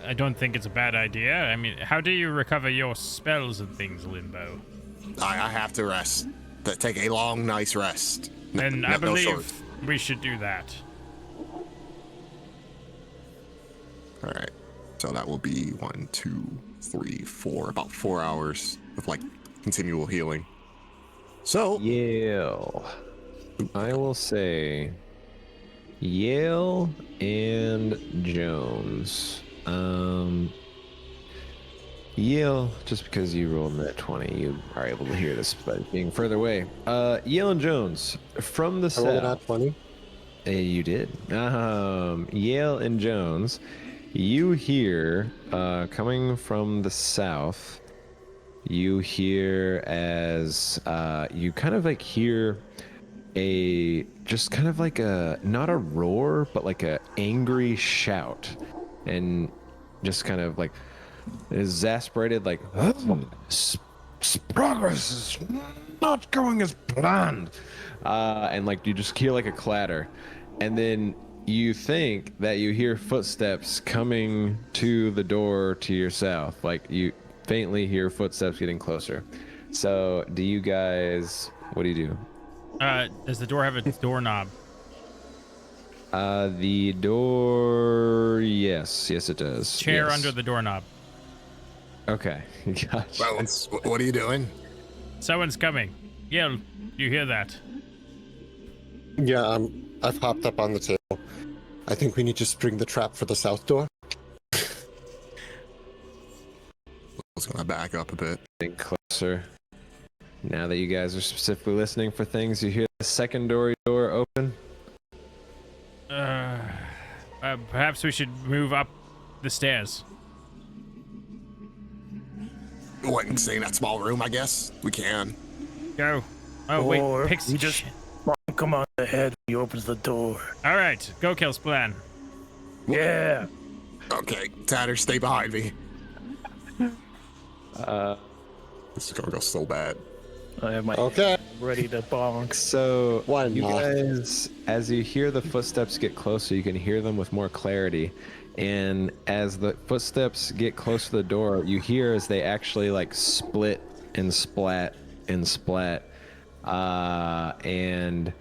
Speaker 3: I don't think it's a bad idea. I mean, how do you recover your spells and things, Limbo?
Speaker 5: I have to rest. Take a long, nice rest.
Speaker 3: And I
Speaker 5: No short.
Speaker 3: believe we should do that.
Speaker 5: All right. So that will be 1, 2, 3, 4, about 4 hours of continual healing. So
Speaker 1: Yale. I will say Yale and Jones. Yale, just because you rolled that 20, you are able to hear this by being further away. Yale and Jones from the
Speaker 4: I rolled a
Speaker 1: south.
Speaker 4: nat 20.
Speaker 1: You did. Yale and Jones, you hear coming from the south. You hear as you kind of hear a just kind of not a roar, but a angry shout, and just kind of exasperated, progress is not going as planned, and you just hear a clatter, and then you think that you hear footsteps coming to the door to your south, you faintly hear footsteps getting closer. So do you guys, what do you do?
Speaker 3: Does the door have a doorknob?
Speaker 1: The door, yes it does.
Speaker 3: Chair
Speaker 1: Yes.
Speaker 3: under the doorknob.
Speaker 1: Okay, gotcha.
Speaker 5: Bones, what are you doing?
Speaker 3: Someone's coming. Yell, you hear that?
Speaker 4: Yeah, I've hopped up on the table. I think we need to spring the trap for the south door.
Speaker 5: I was gonna back up a bit.
Speaker 1: Getting closer. Now that you guys are specifically listening for things, you hear the secondary door open.
Speaker 3: Perhaps we should move up the stairs.
Speaker 5: What, and stay in that small room, I guess? We can.
Speaker 3: Go. Oh,
Speaker 2: Or
Speaker 3: wait, Pixie.
Speaker 2: you just come on ahead when he opens the door.
Speaker 3: All right, go Kill's plan.
Speaker 2: Yeah.
Speaker 5: Okay, Tatter, stay behind me. This is gonna go so bad.
Speaker 2: I have my
Speaker 4: Okay.
Speaker 2: ready to bonk.
Speaker 1: So
Speaker 4: Why
Speaker 1: you
Speaker 4: not?
Speaker 1: guys, as you hear the footsteps get closer, you can hear them with more clarity. And as the footsteps get close to the door, you hear as they actually like split and splat and splat. And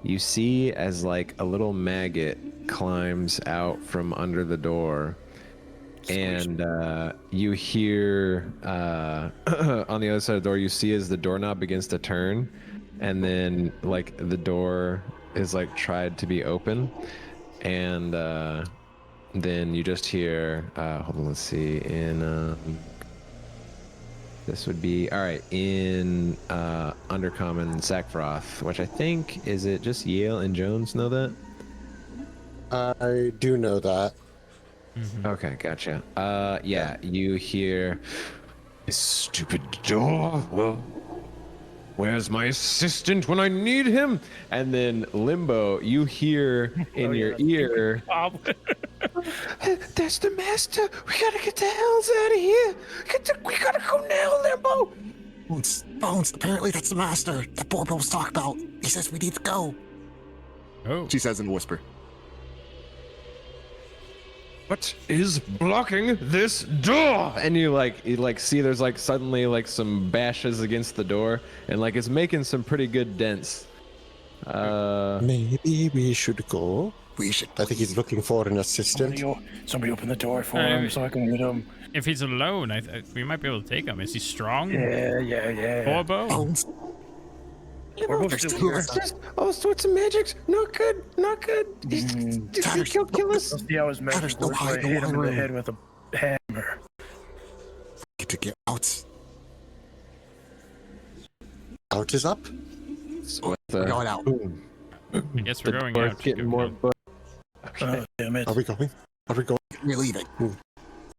Speaker 1: you see as like a little maggot climbs out from under the door. And you hear on the other side of the door, you see as the doorknob begins to turn, and then like the door is like tried to be open, and then you just hear hold on, let's see, in this would be all right in Undercommon Sackfroth, which I think is it just Yale and Jones know that.
Speaker 4: I do know that.
Speaker 1: Okay, gotcha. Yeah, you hear this stupid door. Well, where's my assistant when I need him? And then Limbo, you hear in your ear, "That's the master. We gotta get the hells out of here. We gotta go now, Limbo."
Speaker 5: Bones, apparently that's the master that Borbo was talking about. He says we need to go.
Speaker 3: Oh.
Speaker 5: She says in a whisper.
Speaker 1: What is blocking this door? And you see there's like suddenly like some bashes against the door, and like it's making some pretty good dents.
Speaker 4: Maybe we should go.
Speaker 5: We should.
Speaker 4: I think he's looking for an assistant.
Speaker 2: Somebody open the door for him so I can get him.
Speaker 3: If he's alone, we might be able to take him. Is he strong?
Speaker 2: Yeah.
Speaker 3: Borbo?
Speaker 5: Bones.
Speaker 2: Borbo's still here.
Speaker 1: There's all sorts of magics. Not good. Kill us.
Speaker 2: See how his magic works when I hit him in the head with a hammer.
Speaker 5: Need to get out.
Speaker 4: Out is up.
Speaker 5: We're going out.
Speaker 3: I guess we're going
Speaker 1: door's
Speaker 3: out.
Speaker 1: getting more.
Speaker 2: Oh, damn it.
Speaker 4: Are we going?
Speaker 5: We're leaving.
Speaker 4: There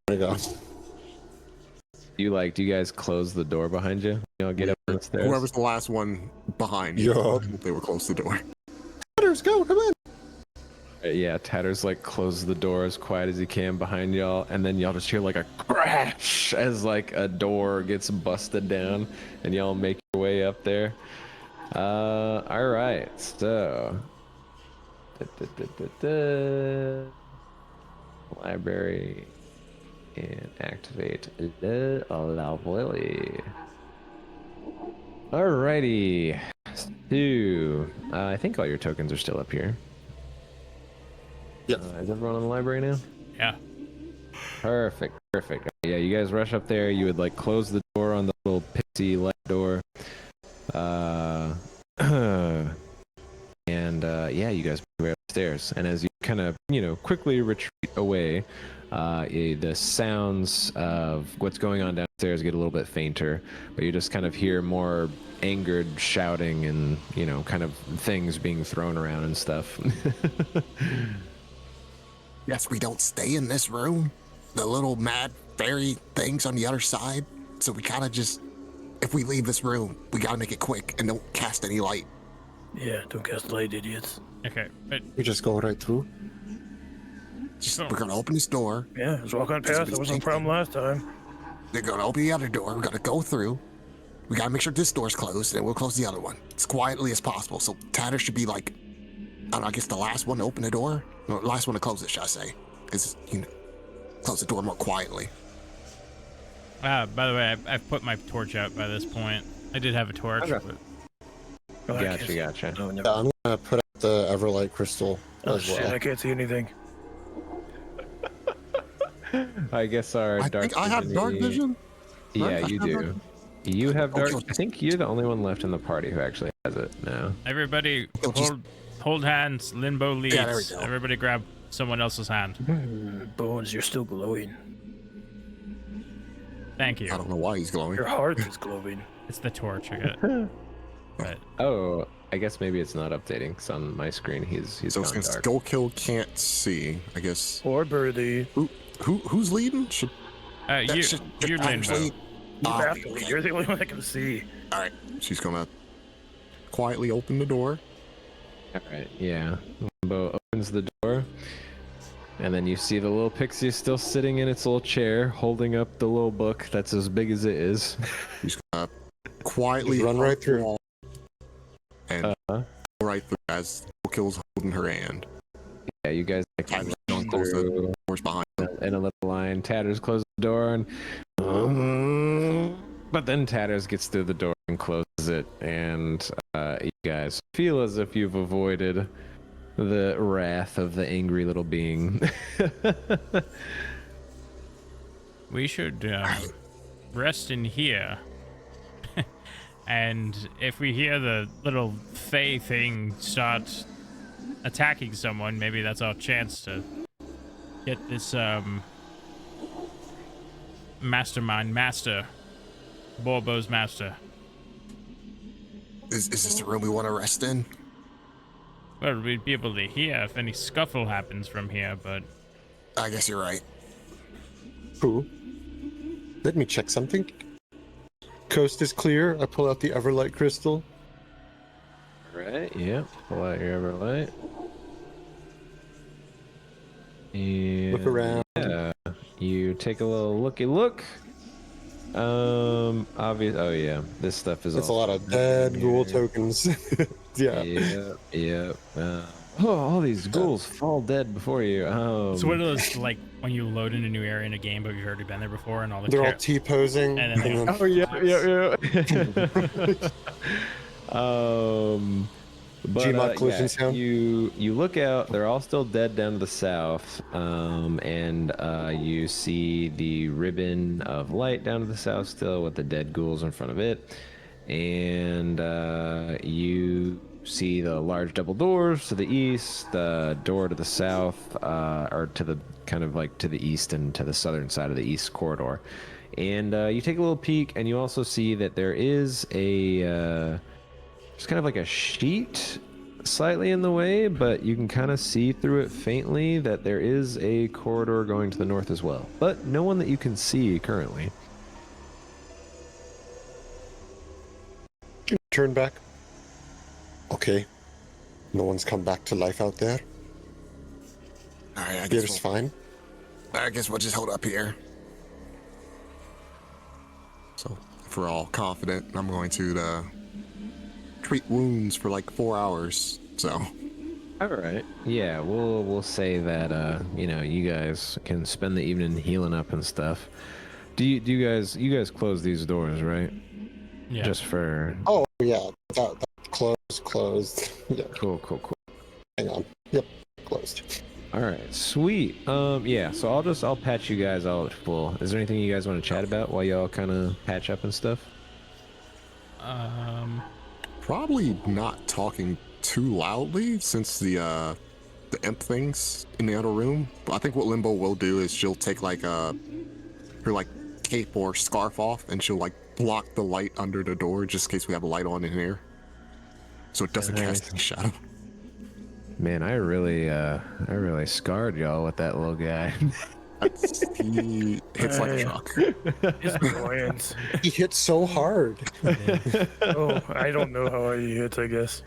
Speaker 4: we go.
Speaker 1: Do you guys close the door behind you? You know, get up on the stairs.
Speaker 5: Whoever's the last one behind you.
Speaker 4: Yup.
Speaker 5: They were close to the door.
Speaker 4: Tatters, go, come in.
Speaker 1: Yeah, Tatters like closes the door as quiet as he can behind y'all, and then y'all just hear like a crash as like a door gets busted down, and y'all make your way up there. All right, so library and activate the lovely. Alrighty, so I think all your tokens are still up here.
Speaker 4: Yep.
Speaker 1: Is everyone in the library now?
Speaker 3: Yeah.
Speaker 1: Perfect. Yeah, you guys rush up there. You would like close the door on the little pixie light door. And yeah, you guys move upstairs. And as you kind of, quickly retreat away, the sounds of what's going on downstairs get a little bit fainter, but you just kind of hear more angered shouting and, kind of things being thrown around and stuff.
Speaker 5: Yes, we don't stay in this room. The little mad fairy things on the other side. So we kind of just, if we leave this room, we gotta make it quick and don't cast any light.
Speaker 2: Yeah, don't cast light, idiots.
Speaker 3: Okay, but
Speaker 4: We just go right through.
Speaker 5: We're gonna open this door.
Speaker 2: Yeah, just walk on past. There wasn't a problem last time.
Speaker 5: They're gonna open the other door. We're gonna go through. We gotta make sure this door's closed, and we'll close the other one as quietly as possible. So Tatter should be like, I don't know, I guess the last one to open the door, or last one to close it, should I say? Because close the door more quietly.
Speaker 3: by the way, I've put my torch out by this point. I did have a torch,
Speaker 1: Okay.
Speaker 3: but
Speaker 2: Oh, I
Speaker 1: Gotcha.
Speaker 2: can't- Oh,
Speaker 4: Yeah,
Speaker 2: never.
Speaker 4: I'm gonna put out the Everlight crystal
Speaker 2: Oh,
Speaker 4: as
Speaker 2: shit,
Speaker 4: well.
Speaker 2: I can't see anything.
Speaker 1: I guess our
Speaker 5: I
Speaker 1: dark
Speaker 5: think I have dark vision.
Speaker 1: Yeah,
Speaker 5: Right?
Speaker 1: you do. You have dark.
Speaker 5: Okay.
Speaker 1: I think you're the only one left in the party who actually has it now.
Speaker 3: Everybody,
Speaker 5: Oh, just-
Speaker 3: hold hands. Limbo leads.
Speaker 5: Yeah, there we go.
Speaker 3: Everybody, grab someone else's hand.
Speaker 2: Bones, you're still glowing.
Speaker 3: Thank you.
Speaker 5: I don't know why he's glowing.
Speaker 2: Your heart is glowing.
Speaker 3: It's the torch. I get. But
Speaker 1: Oh, I guess maybe it's not updating because on my screen he's
Speaker 5: So
Speaker 1: gone
Speaker 5: since
Speaker 1: dark.
Speaker 5: Gokill can't see, I guess.
Speaker 2: Or Birdie.
Speaker 5: Who's leading? Should
Speaker 3: you,
Speaker 5: should
Speaker 3: you
Speaker 5: actually-
Speaker 3: Limbo.
Speaker 2: You have to leave. You're the only one that can see.
Speaker 5: All right, she's gonna quietly open the door.
Speaker 1: All right, yeah. Limbo opens the door, and then you see the little pixie still sitting in its little chair, holding up the little book that's as big as it is.
Speaker 5: She's gonna quietly
Speaker 4: Just run right through.
Speaker 5: wall and go right through as Gokill's holding her hand.
Speaker 1: Yeah, you guys like
Speaker 5: Tatters
Speaker 1: run
Speaker 5: close the
Speaker 1: through
Speaker 5: doors behind them.
Speaker 1: in a little line. Tatters closes the door, and but then Tatters gets through the door and closes it, and you guys feel as if you've avoided the wrath of the angry little being.
Speaker 3: We should rest in here. And if we hear the little Fey thing start attacking someone, maybe that's our chance to get this master, Borbo's master.
Speaker 5: Is this the room we want to rest in?
Speaker 3: Well, we'd be able to hear if any scuffle happens from here, but
Speaker 5: I guess you're right.
Speaker 4: Cool. Let me check something. Coast is clear. I pull out the Everlight crystal.
Speaker 1: Right, yeah. Pull out your Everlight. And
Speaker 4: Look around.
Speaker 1: yeah, you take a little looky look. Obvious. Oh yeah, this stuff is.
Speaker 4: That's a
Speaker 1: all
Speaker 4: lot of dead ghoul
Speaker 1: here.
Speaker 4: tokens. Yeah.
Speaker 1: Yeah. All these ghouls fall dead before you.
Speaker 3: it's one of those like when you load in a new area in a game, but you've already been there before, and all the
Speaker 4: They're all
Speaker 3: char-
Speaker 4: T-posing.
Speaker 3: And then they-
Speaker 1: Oh yeah. But
Speaker 4: Gmod collision sound.
Speaker 1: you look out. They're all still dead down to the south, and you see the ribbon of light down to the south still with the dead ghouls in front of it, and you see the large double doors to the east, the door to the south, or to the kind of like to the east and to the southern side of the east corridor, and you take a little peek, and you also see that there is a just kind of like a sheet slightly in the way, but you can kind of see through it faintly that there is a corridor going to the north as well, but no one that you can see currently.
Speaker 4: Turn back. Okay. No one's come back to life out there.
Speaker 5: All right, I
Speaker 4: There's fine.
Speaker 5: guess we'll just hold up here. So if we're all confident, I'm going to treat wounds for like 4 hours. So
Speaker 1: All right. Yeah, we'll say that you guys can spend the evening healing up and stuff. Do you guys close these doors, right?
Speaker 3: yeah.
Speaker 1: Just for
Speaker 4: Oh, yeah. That closed. Yeah.
Speaker 1: cool.
Speaker 4: Hang on. Yep. Closed.
Speaker 1: All right, sweet. Yeah. So I'll patch you guys all at full. Is there anything you guys want to chat about while y'all kind of patch up and stuff?
Speaker 5: probably not talking too loudly since the imp thing's in the other room. But I think what Limbo will do is she'll take like her like cape or scarf off, and she'll like block the light under the door just in case we have a light on in here, so it doesn't cast any shadow.
Speaker 1: Man, I really scarred y'all with that little guy.
Speaker 5: He hits like a truck.
Speaker 2: His annoyance.
Speaker 4: He hit so hard.
Speaker 2: Oh, I don't know how he hits, I guess.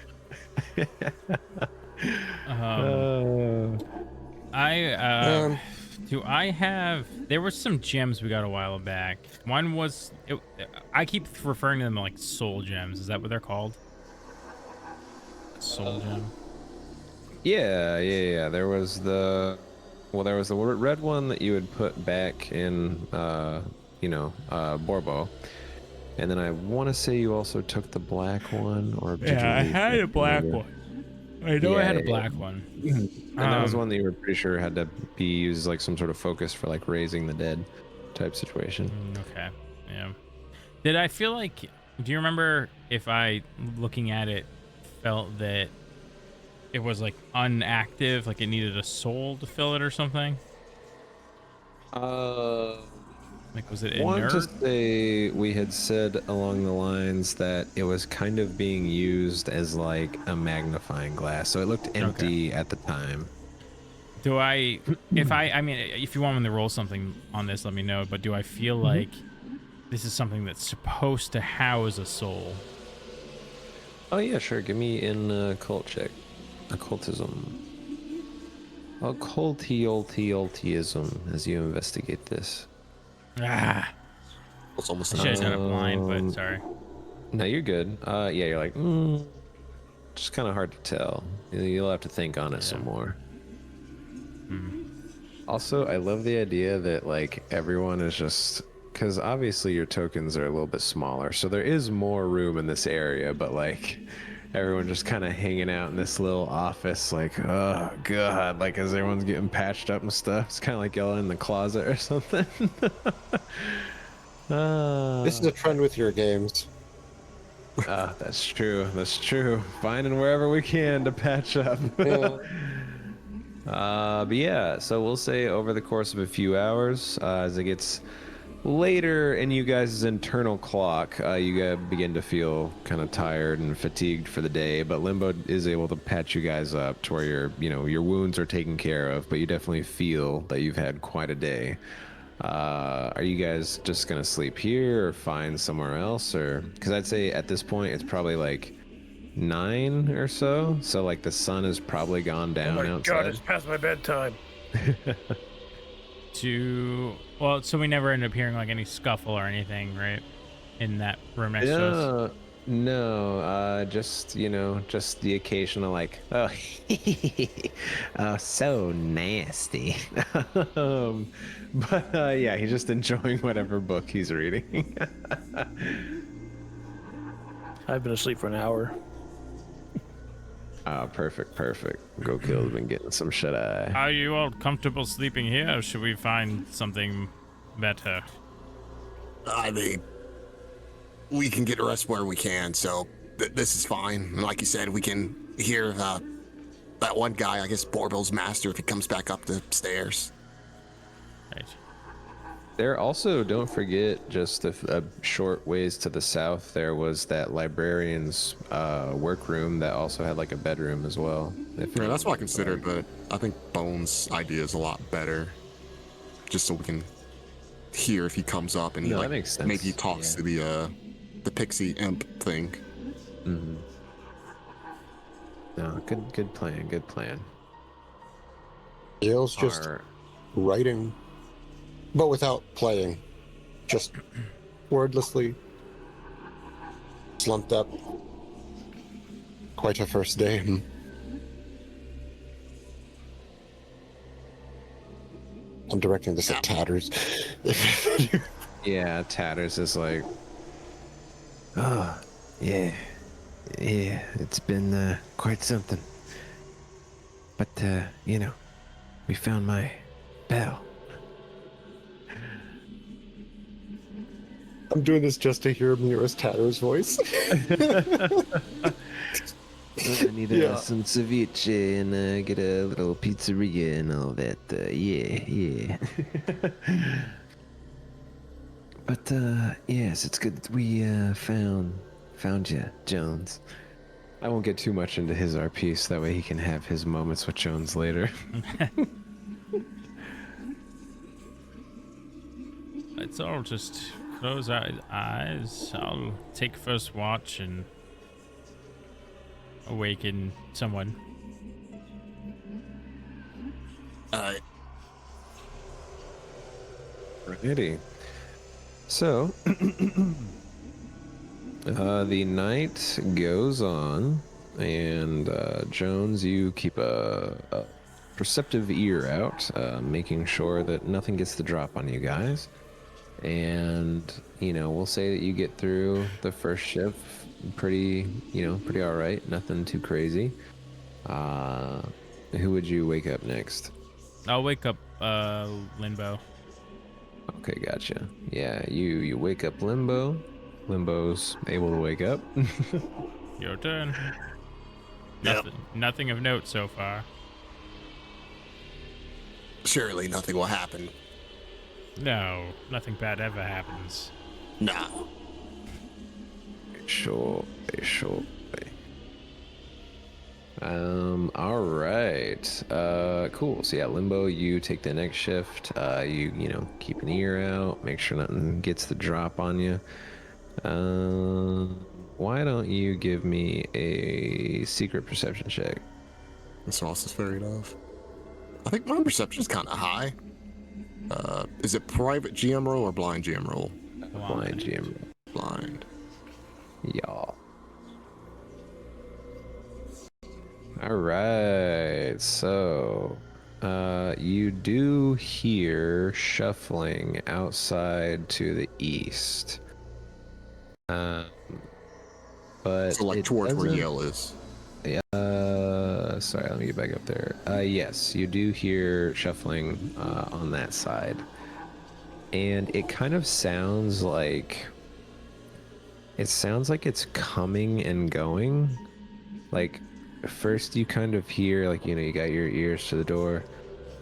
Speaker 3: Do I have? There were some gems we got a while back. One was, I keep referring to them like soul gems. Is that what they're called? Soul gem.
Speaker 1: Yeah. There was the red one that you had put back in, Borbo, and then I want to say you also took the black one, or did
Speaker 3: Yeah, I
Speaker 1: you
Speaker 3: had a black
Speaker 1: remember?
Speaker 3: one. I know I had a
Speaker 1: Yeah.
Speaker 3: black one.
Speaker 1: And that was one that you were pretty sure had to be used like some sort of focus for like raising the dead type situation.
Speaker 3: Okay. Yeah. Did I feel like? Do you remember if I, looking at it, felt that it was like unactive, like it needed a soul to fill it or something? Like, was it
Speaker 1: Want to
Speaker 3: inert?
Speaker 1: say we had said along the lines that it was kind of being used as like a magnifying glass, so it looked empty at the time.
Speaker 3: Do I, I mean, if you want me to roll something on this, let me know, but do I feel like this is something that's supposed to house a soul?
Speaker 1: Oh yeah, sure. Give me an occult check. Occultism. Occultism as you investigate this.
Speaker 3: Ah,
Speaker 5: It's almost
Speaker 3: I should have done it blind, but sorry.
Speaker 1: No, you're good. Yeah, you're like, just kind of hard to tell. You'll have to think on it some more. Also, I love the idea that like everyone is just, because obviously your tokens are a little bit smaller, so there is more room in this area, but like everyone just kind of hanging out in this little office, like, oh god, like as everyone's getting patched up and stuff. It's kind of like y'all in the closet or something.
Speaker 4: This is a trend with your games.
Speaker 1: That's true. That's true. Finding wherever we can to patch up.
Speaker 4: Yeah.
Speaker 1: But yeah, so we'll say over the course of a few hours, as it gets later in you guys' internal clock, you guys begin to feel kind of tired and fatigued for the day, but Limbo is able to patch you guys up to where your wounds are taken care of, but you definitely feel that you've had quite a day. Are you guys just gonna sleep here or find somewhere else? Or because I'd say at this point it's probably like 9 or so, so like the sun has probably gone
Speaker 2: Oh
Speaker 1: down
Speaker 2: my
Speaker 1: outside.
Speaker 2: god, it's past my bedtime.
Speaker 3: Well, so we never end up hearing like any scuffle or anything, right? In that room next to us.
Speaker 1: No, just just the occasional like, oh, oh, so nasty. But yeah, he's just enjoying whatever book he's reading.
Speaker 2: I've been asleep for an hour.
Speaker 1: Oh, perfect. Gokil's been getting some shut eye.
Speaker 3: Are you all comfortable sleeping here, or should we find something better?
Speaker 5: I mean, we can get rest where we can, so this is fine. And like you said, we can hear that one guy, I guess Borbill's master, if he comes back up the stairs.
Speaker 3: Right.
Speaker 1: There also, don't forget, just a short ways to the south, there was that librarian's workroom that also had like a bedroom as well.
Speaker 5: Yeah, that's what I considered, but I think Bones' idea is a lot better. Just so we can hear if he comes up and he
Speaker 1: that makes sense.
Speaker 5: maybe he talks to the pixie imp thing.
Speaker 1: Mm-hmm. No, good plan.
Speaker 4: Yale's just writing, but without playing, just wordlessly slumped up. Quite a first day. I'm directing this at Tatters.
Speaker 1: Yeah, Tatters is like, oh, yeah, it's been quite something. But, we found my bell.
Speaker 4: I'm doing this just to hear Mira's Tatters voice.
Speaker 1: I need some ceviche and get a little pizzeria and all that. Yeah. But yes, it's good that we found you, Jones. I won't get too much into his RP, so that way he can have his moments with Jones later.
Speaker 3: Let's all just close our eyes. I'll take first watch and awaken someone.
Speaker 1: Alrighty. So, the night goes on, and Jones, you keep a perceptive ear out, making sure that nothing gets the drop on you guys. And, we'll say that you get through the first shift pretty all right. Nothing too crazy. Who would you wake up next?
Speaker 3: I'll wake up Limbo.
Speaker 1: Okay, gotcha. Yeah, you wake up Limbo. Limbo's able to wake up.
Speaker 3: Your turn.
Speaker 5: Yep.
Speaker 3: Nothing of note so far.
Speaker 5: Surely nothing will happen.
Speaker 3: No, nothing bad ever happens.
Speaker 5: No.
Speaker 1: Sure. All right. Cool. So yeah, Limbo, you take the next shift. You know, keep an ear out, make sure nothing gets the drop on you. Why don't you give me a secret perception check?
Speaker 5: This also is fair enough. I think my perception is kind of high. Is it private GM roll or blind GM roll?
Speaker 1: Blind GM.
Speaker 5: Blind.
Speaker 1: Y'all. All right. So, you do hear shuffling outside to the east. But
Speaker 5: So like
Speaker 1: it
Speaker 5: towards where
Speaker 1: doesn't-
Speaker 5: Yale is.
Speaker 1: Sorry, let me get back up there. Yes, you do hear shuffling on that side. And it kind of sounds like it's coming and going. Like first you kind of hear like, you know, you got your ears to the door.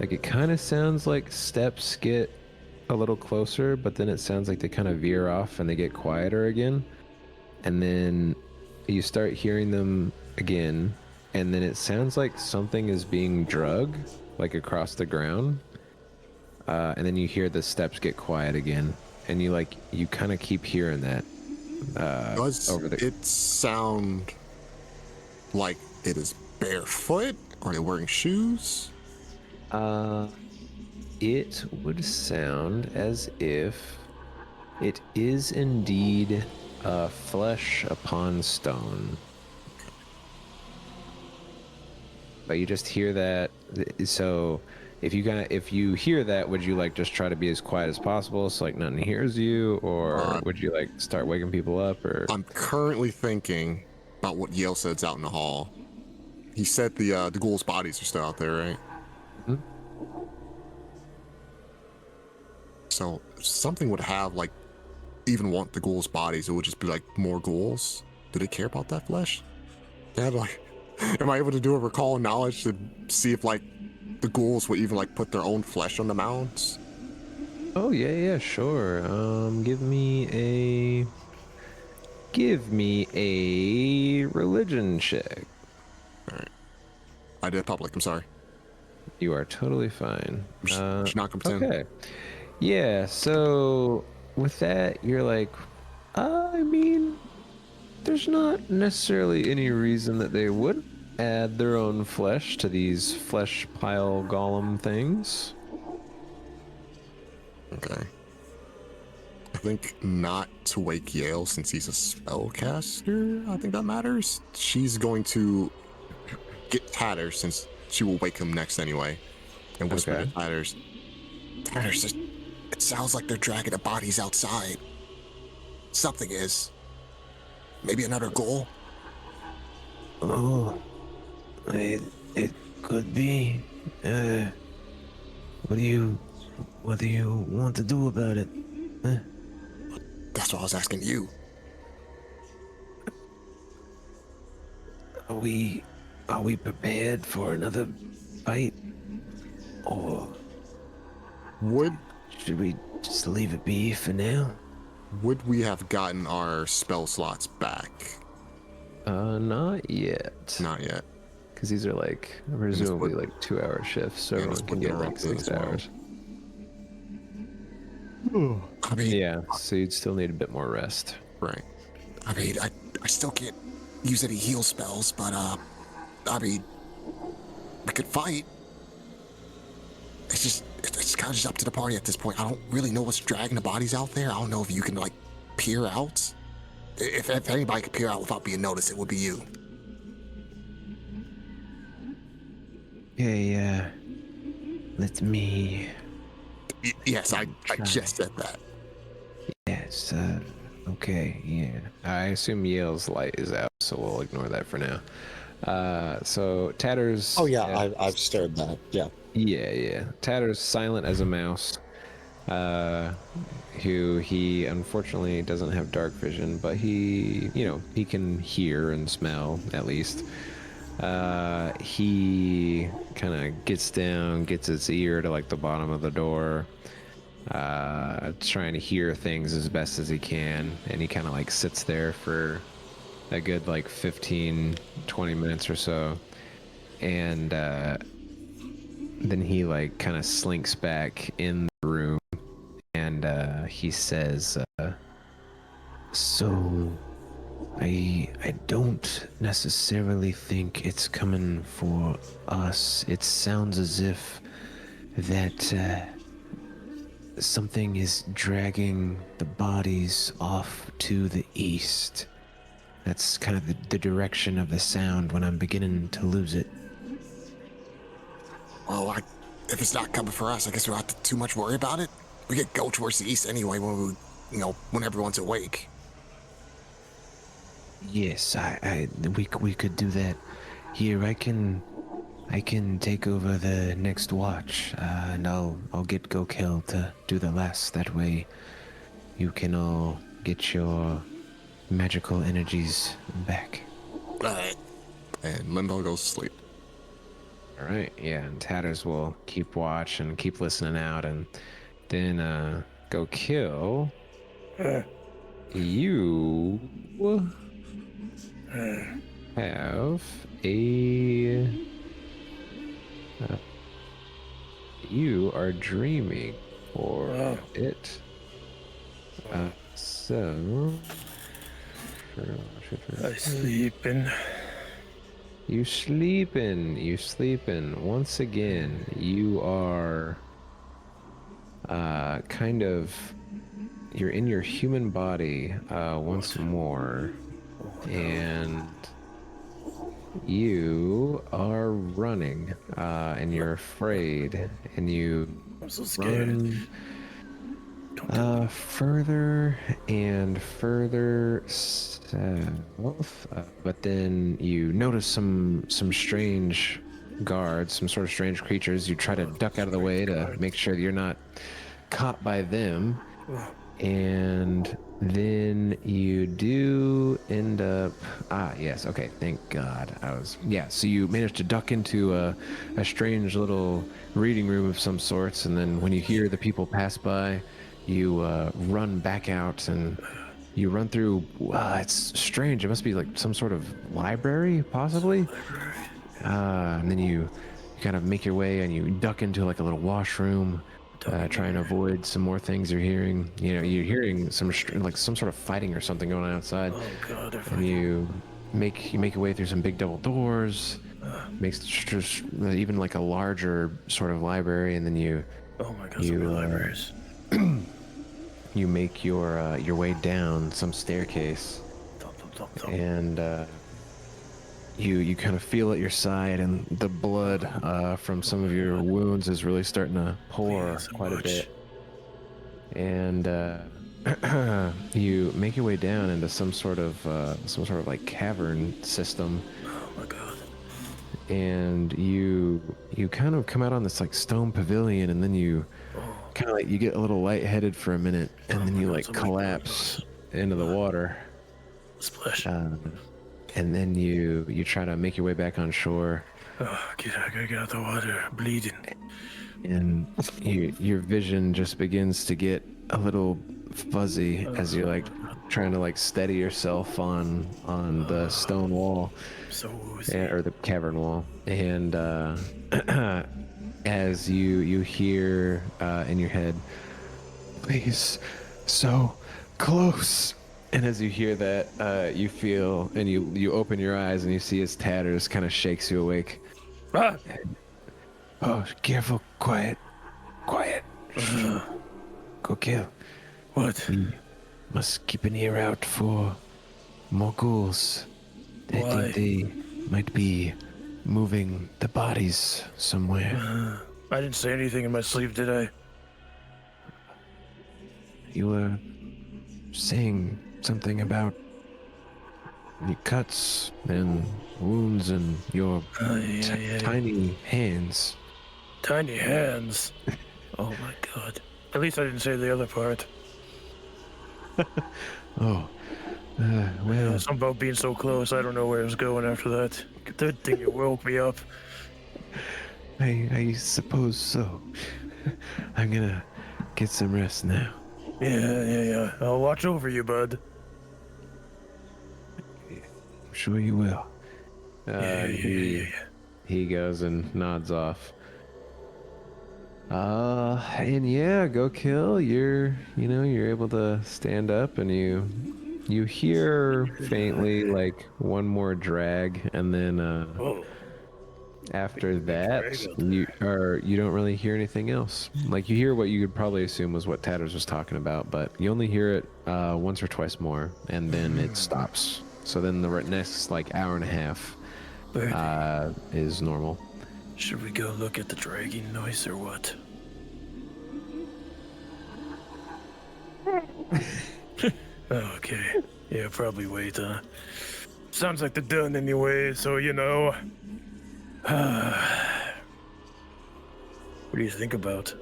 Speaker 1: Like it kind of sounds like steps get a little closer, but then it sounds like they kind of veer off and they get quieter again. And then you start hearing them again, and then it sounds like something is being drug, like across the ground. And then you hear the steps get quiet again, and you kind of keep hearing that.
Speaker 5: Does
Speaker 1: Over the
Speaker 5: it sound like it is barefoot? Are they wearing shoes?
Speaker 1: It would sound as if it is indeed flesh upon stone. But you just hear that. So if you hear that, would you like just try to be as quiet as possible so like nothing hears you, or would you like start waking people up? Or
Speaker 5: I'm currently thinking about what Yale said's out in the hall. He said the ghouls' bodies are still out there, right?
Speaker 1: Mhm.
Speaker 5: So if something would have like even want the ghouls' bodies, it would just be like more ghouls. Do they care about that flesh? They had like, am I able to do a recall knowledge to see if like the ghouls would even like put their own flesh on the mounds?
Speaker 1: oh yeah, sure. Give me a religion check.
Speaker 5: All right, I did public. I'm sorry.
Speaker 1: You are totally fine.
Speaker 5: Should not pretend.
Speaker 1: Okay. Yeah, so with that, you're like, I mean, there's not necessarily any reason that they would add their own flesh to these flesh pile golem things.
Speaker 5: Okay. I think not to wake Yale since he's a spellcaster. I think that matters. She's going to get Tatters since she will wake him next anyway, and whisper
Speaker 1: Okay.
Speaker 5: to Tatters. Tatters, it sounds like they're dragging the bodies outside. Something is. Maybe another ghoul.
Speaker 1: Oh, it could be. What do you want to do about it?
Speaker 5: That's what I was asking you.
Speaker 1: Are we prepared for another fight, or
Speaker 5: Would
Speaker 1: should we just leave it be for now?
Speaker 5: we have gotten our spell slots back?
Speaker 1: Not yet.
Speaker 5: Not yet.
Speaker 1: Because these are like presumably
Speaker 5: put-
Speaker 1: like 2-hour shifts, so
Speaker 5: Yeah,
Speaker 1: everyone
Speaker 5: let's
Speaker 1: can
Speaker 5: put
Speaker 1: get
Speaker 5: them
Speaker 1: like
Speaker 5: around
Speaker 1: 6
Speaker 5: as well.
Speaker 1: hours.
Speaker 5: I mean,
Speaker 1: Yeah, so you'd still need a bit more rest.
Speaker 5: right. I mean, I still can't use any heal spells, but I mean, we could fight. It's kind of just up to the party at this point. I don't really know what's dragging the bodies out there. I don't know if you can like peer out. If anybody could peer out without being noticed, it would be you.
Speaker 1: Okay, let me.
Speaker 5: Yes, I just said that.
Speaker 1: Yes, okay, yeah. I assume Yale's light is out, so we'll ignore that for now. So Tatter's.
Speaker 4: Oh yeah, I've stirred that. Yeah.
Speaker 1: Yeah. Tatter's silent as a mouse. who he unfortunately doesn't have dark vision, but he can hear and smell at least. He kind of gets down, gets his ear to like the bottom of the door, trying to hear things as best as he can, and he kind of like sits there for a good like 15-20 minutes or so, and then he like kind of slinks back in the room, and he says, so I don't necessarily think it's coming for us. It sounds as if that something is dragging the bodies off to the east. That's kind of the direction of the sound when I'm beginning to lose it.
Speaker 5: Well, if it's not coming for us, I guess we don't have to too much worry about it. We could go towards the east anyway when everyone's awake.
Speaker 1: Yes, we could do that. Here, I can take over the next watch, and I'll get Gokel to do the last. That way, you can all get your magical energies back.
Speaker 5: Alright. And Limbo goes to sleep.
Speaker 1: All right, yeah, and Tatters will keep watch and keep listening out, and then Gokel, you have you are dreaming for it. So
Speaker 2: I sleeping.
Speaker 1: You sleeping. Once again, you are you're in your human body once more, and you are running, and you're afraid, and you
Speaker 2: I'm so scared.
Speaker 1: run further and further south, but then you notice some strange guards, some sort of strange creatures. You try to duck out of the way to make sure that you're not caught by them, and then you do end up yes, okay, thank God. So you managed to duck into a strange little reading room of some sorts, and then when you hear the people pass by, you run back out, and you run through it's strange, it must be like some sort of library possibly. And then you kind of make your way, and you duck into like a little washroom, trying to avoid some more things you're hearing. You're hearing some sort of fighting or something going on outside.
Speaker 2: Oh God!
Speaker 1: And you make your way through some big double doors, makes just even like a larger sort of library, and then you
Speaker 2: Oh my God! So many libraries.
Speaker 1: you make your way down some staircase, and you kind of feel at your side, and the blood from some of your wounds is really starting to pour quite a bit. And you make your way down into some sort of like cavern system.
Speaker 2: Oh my God!
Speaker 1: And you kind of come out on this like stone pavilion, and then you kind of like you get a little lightheaded for a minute, and then you like collapse into the water.
Speaker 2: Splash.
Speaker 1: And then you try to make your way back on shore.
Speaker 2: I gotta get out the water. I'm bleeding.
Speaker 1: And your vision just begins to get a little fuzzy as you're like trying to like steady yourself on the stone wall,
Speaker 2: So woozy.
Speaker 1: or the cavern wall. And as you hear in your head, "Please, so close." And as you hear that, you feel, and you open your eyes, and you see his Tatters kind of shakes you awake.
Speaker 2: Ah!
Speaker 1: Oh, careful, quiet. Go kill.
Speaker 2: What?
Speaker 1: We must keep an ear out for more ghouls. I
Speaker 2: Why?
Speaker 1: think they might be moving the bodies somewhere.
Speaker 2: I didn't say anything in my sleep, did I?
Speaker 1: You were saying something about your cuts and wounds and your
Speaker 2: Yeah.
Speaker 1: tiny hands.
Speaker 2: Tiny hands. Oh my God. At least I didn't say the other part.
Speaker 1: Oh, well,
Speaker 2: Something about being so close, I don't know where I was going after that. Good thing you woke me up.
Speaker 1: I suppose so. I'm gonna get some rest now.
Speaker 2: Yeah. I'll watch over you, bud.
Speaker 1: I'm sure you will. He goes and nods off. And yeah, go kill. You're able to stand up, and you hear faintly like one more drag, and then after that you don't really hear anything else. Like, you hear what you could probably assume was what Tatters was talking about, but you only hear it once or twice more, and then it stops. So then the next like hour and a half is normal.
Speaker 2: Should we go look at the dragging noise or what? Okay. Yeah, probably wait, Sounds like they're done anyway, so What do you think about?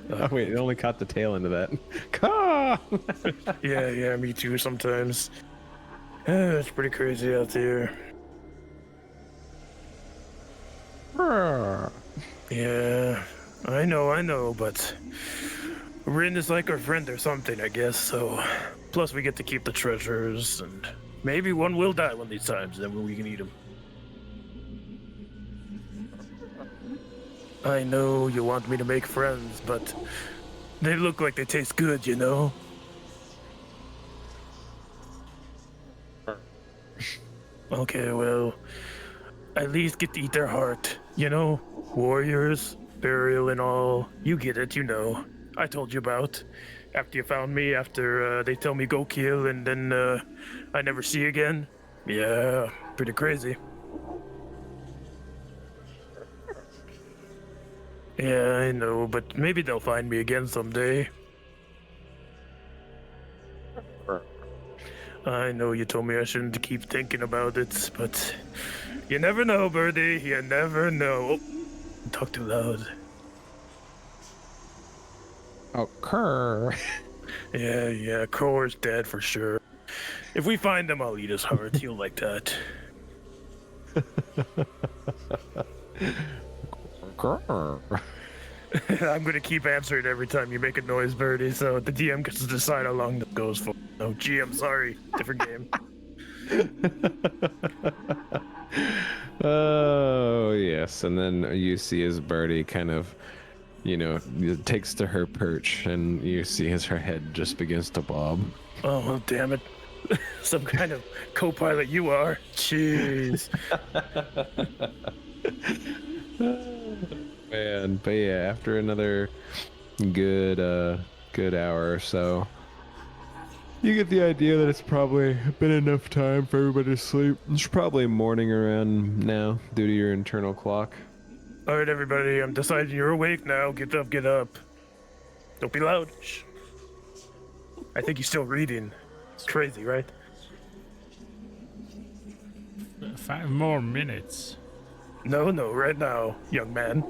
Speaker 1: Oh wait, it only caught the tail end of that. Caw!
Speaker 2: Yeah, me too sometimes. It's pretty crazy out there. Yeah, I know, but Rin is like our friend or something, I guess, so... Plus we get to keep the treasures, and maybe one will die one of these times, then we can eat him. I know you want me to make friends, but they look like they taste good, you know? Okay, well, at least get to eat their heart, you know? Warriors, burial and all. You get it, you know. I told you about. After you found me, after they tell me go kill, and then I never see you again. Yeah, pretty crazy. Yeah, I know, but maybe they'll find me again someday. I know you told me I shouldn't keep thinking about it, but you never know, Birdie. You never know. Oh, talk too loud.
Speaker 1: Oh, Kerr.
Speaker 2: Yeah, Crow's dead for sure. If we find him, I'll eat his heart. He'll like that. I'm gonna keep answering every time you make a noise, Birdie, so the DM gets to decide how long this goes for. Oh, GM, sorry. Different game.
Speaker 1: Oh, yes. And then you see as Birdie kind of, takes to her perch, and you see as her head just begins to bob.
Speaker 2: Oh, well, damn it. Some kind of co-pilot you are. Jeez.
Speaker 1: Man, but yeah, after another good hour or so, you get the idea that it's probably been enough time for everybody to sleep. It's probably morning around now due to your internal clock.
Speaker 2: All right, everybody, I'm deciding you're awake now. Get up. Don't be loud. Shh. I think he's still reading. It's crazy, right?
Speaker 3: 5 more minutes.
Speaker 2: No, right now, young man.